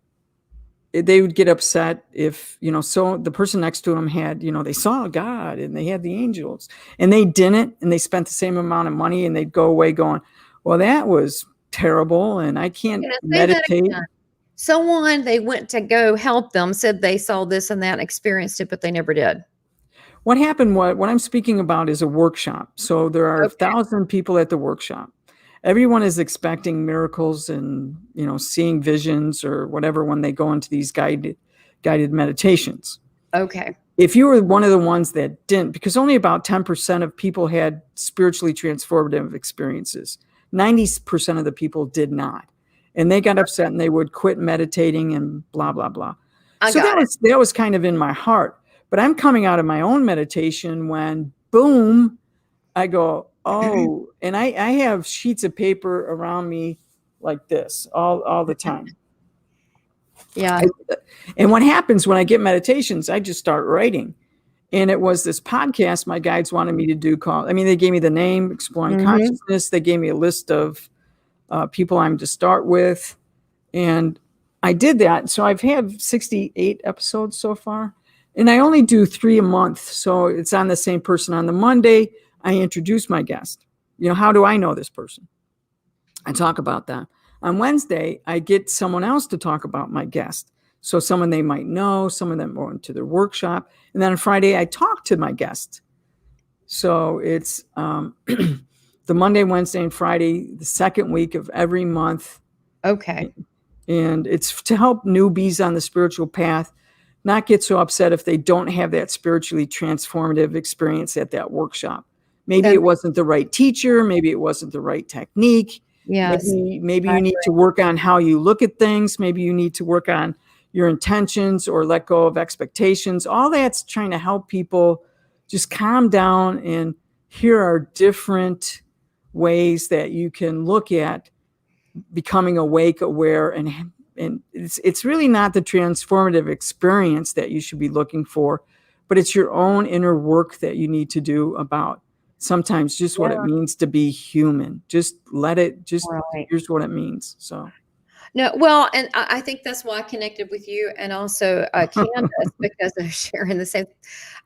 they would get upset if, so the person next to them had, they saw God and they had the angels, and they didn't, and they spent the same amount of money, and they'd go away going, well, that was terrible, and I can't meditate. Someone they went to go help them said they saw this and that and experienced it, but they never did. What happened, what I'm speaking about is a workshop. So there are 1,000 people at the workshop. Everyone is expecting miracles and, seeing visions or whatever when they go into these guided meditations. Okay. If you were one of the ones that didn't, because only about 10% of people had spiritually transformative experiences, 90% of the people did not. And they got upset and they would quit meditating and blah, blah, blah. So that was kind of in my heart. But I'm coming out of my own meditation when, boom, I go, oh, and I have sheets of paper around me like this all the time. Yeah. And what happens when I get meditations, I just start writing. And it was this podcast my guides wanted me to do they gave me the name, Exploring Consciousness. They gave me a list of people I'm to start with. And I did that. So I've had 68 episodes so far. And I only do 3 a month. So it's on the same person. On the Monday, I introduce my guest. How do I know this person? I talk about that. On Wednesday, I get someone else to talk about my guest. So someone they might know, some of them went to their workshop. And then on Friday, I talk to my guest. So it's the Monday, Wednesday, and Friday, the second week of every month. Okay. And it's to help newbies on the spiritual path not get so upset if they don't have that spiritually transformative experience at that workshop. Maybe it wasn't the right teacher. Maybe it wasn't the right technique. Yes. Maybe you need to work on how you look at things. Maybe you need to work on your intentions or let go of expectations. All that's trying to help people just calm down. And here are different ways that you can look at becoming awake, aware, and it's really not the transformative experience that you should be looking for, but it's your own inner work that you need to do about sometimes just what it means to be human. Just let it, here's what it means. So. No, well, and I think that's why I connected with you and also Candace because they're sharing the same.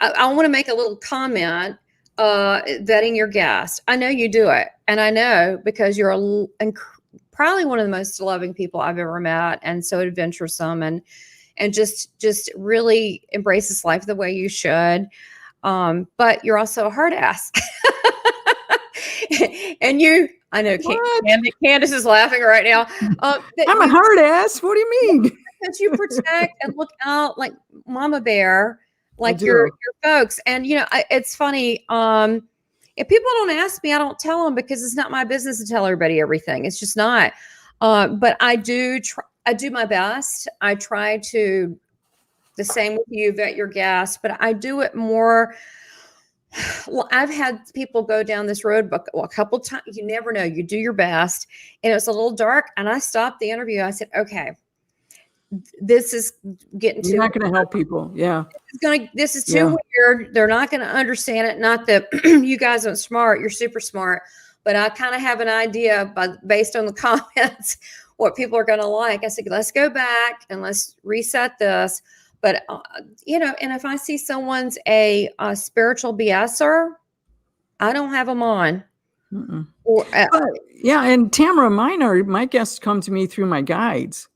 I want to make a little comment, vetting your guest. I know you do it, and I know because you're probably one of the most loving people I've ever met, and so adventuresome, and just really embraces life the way you should. But you're also a hard ass, and I know Candace is laughing right now. I'm a hard ass. What do you mean? Because you protect and look out like Mama Bear, like your folks, and it's funny. If people don't ask me, I don't tell them because it's not my business to tell everybody everything. It's just not. But I do my best. I try to, the same with you, vet your guests, but I do it more. Well, I've had people go down this road a couple times. You never know. You do your best. And it was a little dark. And I stopped the interview. I said, okay, this is getting You're too not going to help people. Yeah. this is too Yeah. weird. They're not going to understand it. Not that you guys aren't smart, you're super smart, but I kind of have an idea based on the comments what people are going to like. I said, let's go back and let's reset this. But you know, and if I see someone's a spiritual BSer, I don't have them on. Mm-mm. Or yeah, and Tamara, my guests come to me through my guides.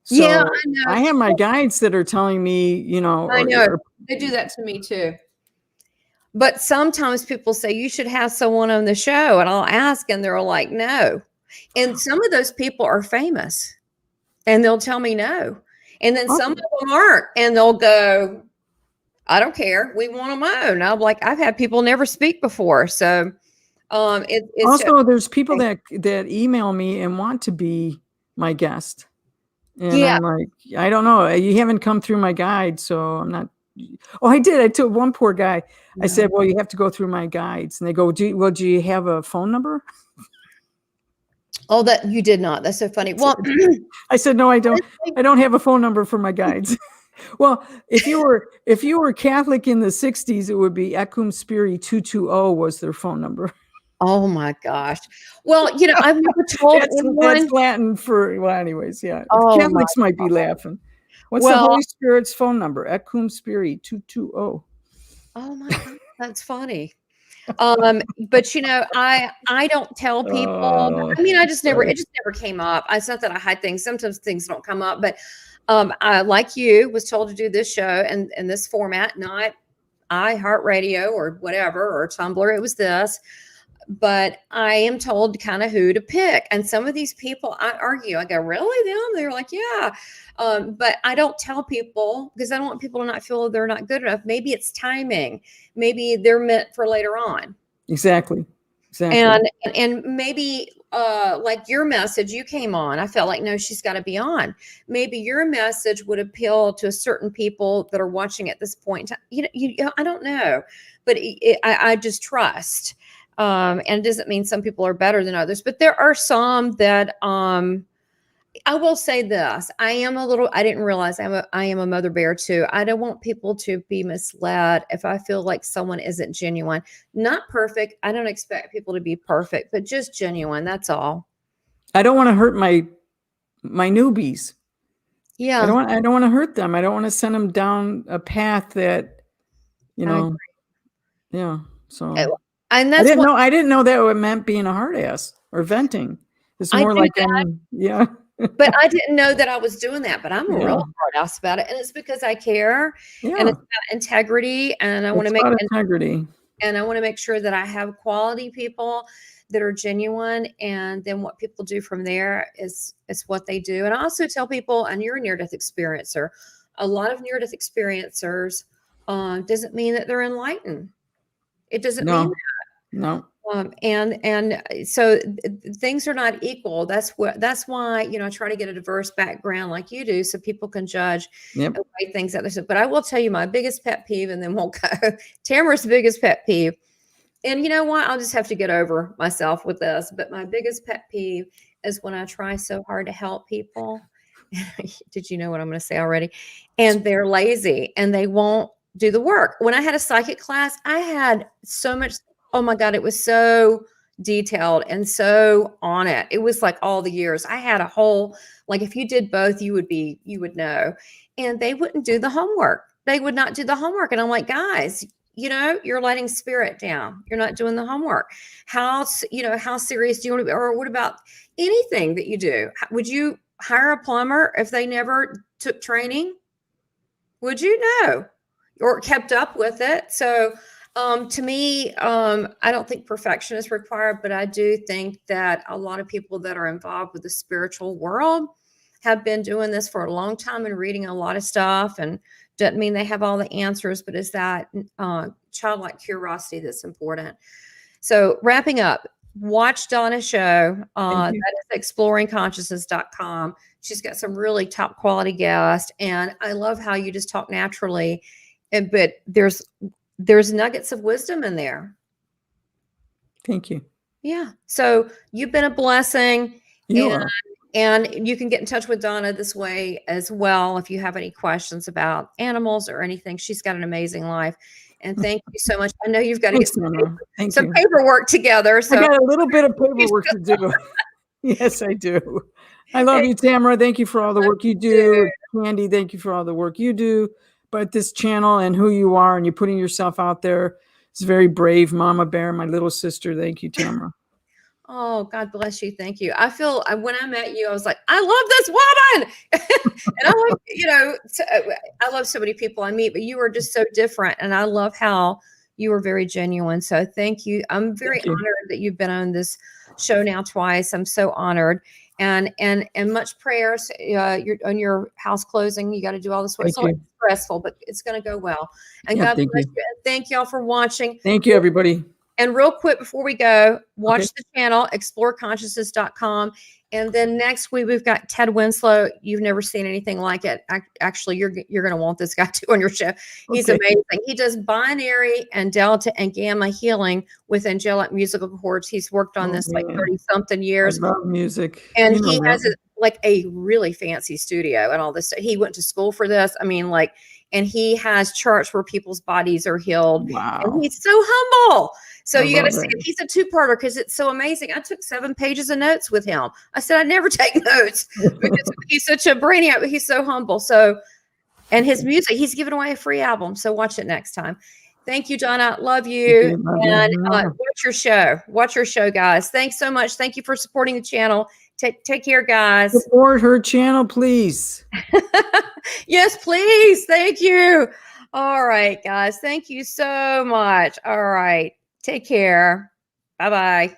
So yeah, I know. I have my guides that are telling me, you know, I know they do that to me too. But sometimes people say you should have someone on the show, and I'll ask, and they're like, no. And some of those people are famous, and they'll tell me no. And then some of them aren't, and they'll go, I don't care. We want them on. I'm like, I've had people never speak before. So it's also there's people that email me and want to be my guest. And yeah. I'm like, I don't know. You haven't come through my guide, so I'm not. Oh, I did. I told one poor guy. I said, well, you have to go through my guides. And they go, do you have a phone number? Oh, that you did not. That's so funny. Well, I said, no, I don't. I don't have a phone number for my guides. Well, if you were Catholic in the 60s, it would be Ecum Spiri 220 was their phone number. Oh my gosh. Well, you know, I've never told anyone. That's Latin for, well, anyways, yeah. Catholics might be laughing. What's the Holy Spirit's phone number? Ecum Spiri 220. Oh my God, that's funny. But you know, I don't tell people. I mean, it just never came up. It's not that I hide things. Sometimes things don't come up, but I, like you, was told to do this show and in this format, not iHeartRadio or whatever, or Tumblr. It was this. But I am told kind of who to pick. And some of these people, I argue. I go, really, them? They're like, yeah. But I don't tell people because I don't want people to not feel they're not good enough. Maybe it's timing. Maybe they're meant for later on. Exactly. And maybe like your message, you came on. I felt like, no, she's got to be on. Maybe your message would appeal to certain people that are watching at this point. You know, I don't know, but I just trust. And it doesn't mean some people are better than others, but there are some that I will say this. I didn't realize I am a mother bear too. I don't want people to be misled if I feel like someone isn't genuine. Not perfect. I don't expect people to be perfect, but just genuine. That's all. I don't want to hurt my newbies. Yeah. I don't want to hurt them. I don't want to send them down a path that, you know, yeah. So and that's I didn't know that it meant being a hard ass or venting. It's more like, yeah. But I didn't know that I was doing that, but I'm a real hard ass about it. And it's because I care and it's about integrity. And I want to make integrity. And I want to make sure that I have quality people that are genuine. And then what people do from there is what they do. And I also tell people, and you're a near-death experiencer, a lot of near-death experiencers doesn't mean that they're enlightened. It doesn't mean that. No. And so things are not equal. That's why, you know, I try to get a diverse background like you do so people can judge and weigh things out. But I will tell you my biggest pet peeve, and then we'll go. Tamara's biggest pet peeve. And you know what? I'll just have to get over myself with this. But my biggest pet peeve is when I try so hard to help people. Did you know what I'm going to say already? And they're lazy and they won't do the work. When I had a psychic class, I had so much. Oh my God, it was so detailed and so on it. It was like all the years. I had a whole, like if you did both, you would know. And they wouldn't do the homework. They would not do the homework. And I'm like, guys, you know, you're letting spirit down. You're not doing the homework. How serious do you want to be? Or what about anything that you do? Would you hire a plumber if they never took training? Would you? No. Or kept up with it. So to me, I don't think perfection is required, but I do think that a lot of people that are involved with the spiritual world have been doing this for a long time and reading a lot of stuff, and doesn't mean they have all the answers, but it's that childlike curiosity that's important. So wrapping up, watch Donna's show. That is exploringconsciousness.com. She's got some really top quality guests, and I love how you just talk naturally, but there's nuggets of wisdom in there. Thank you. Yeah. So you've been a blessing. You are. And you can get in touch with Donna this way as well if you have any questions about animals or anything. She's got an amazing life. And thank you so much. I know you've got to get Thanks, Tamara. Thank some you. paperwork together. So I got a little bit of paperwork to do. Yes, I do. I love you, Tamara. Thank you for all the work you do. Candy, thank you for all the work you do. But this channel and who you are, and you're putting yourself out there, is very brave. Mama Bear, my little sister. Thank you, Tamara. Oh, God bless you. Thank you. I feel when I met you, I was like, I love this woman. And I love, I love so many people I meet, but you are just so different. And I love how you were very genuine. So thank you. I'm very honored that you've been on this show now twice. I'm so honored. And much prayers. You're on your house closing. You got to do all this work. It's stressful, but it's going to go well. And God bless you. And thank y'all for watching. Thank you, everybody. And real quick before we go, watch the channel, exploreconsciousness.com. And then next week, we've got Ted Winslow. You've never seen anything like it. Actually, you're going to want this guy too on your show. He's amazing. He does binary and delta and gamma healing with angelic musical chords. He's worked on this like 30-something years. I love music. And he has like a really fancy studio and all this. He went to school for this. I mean, like, and he has charts where people's bodies are healed. Wow. And he's so humble. So you got to see it. He's a two-parter because it's so amazing. I took 7 pages of notes with him. I said, I never take notes because he's such a brainiac, but he's so humble. So, and his music, he's giving away a free album. So watch it next time. Thank you, Donna. Love you. And watch your show. Watch your show, guys. Thanks so much. Thank you for supporting the channel. Take care, guys. Support her channel, please. Yes, please. Thank you. All right, guys. Thank you so much. All right. Take care. Bye-bye.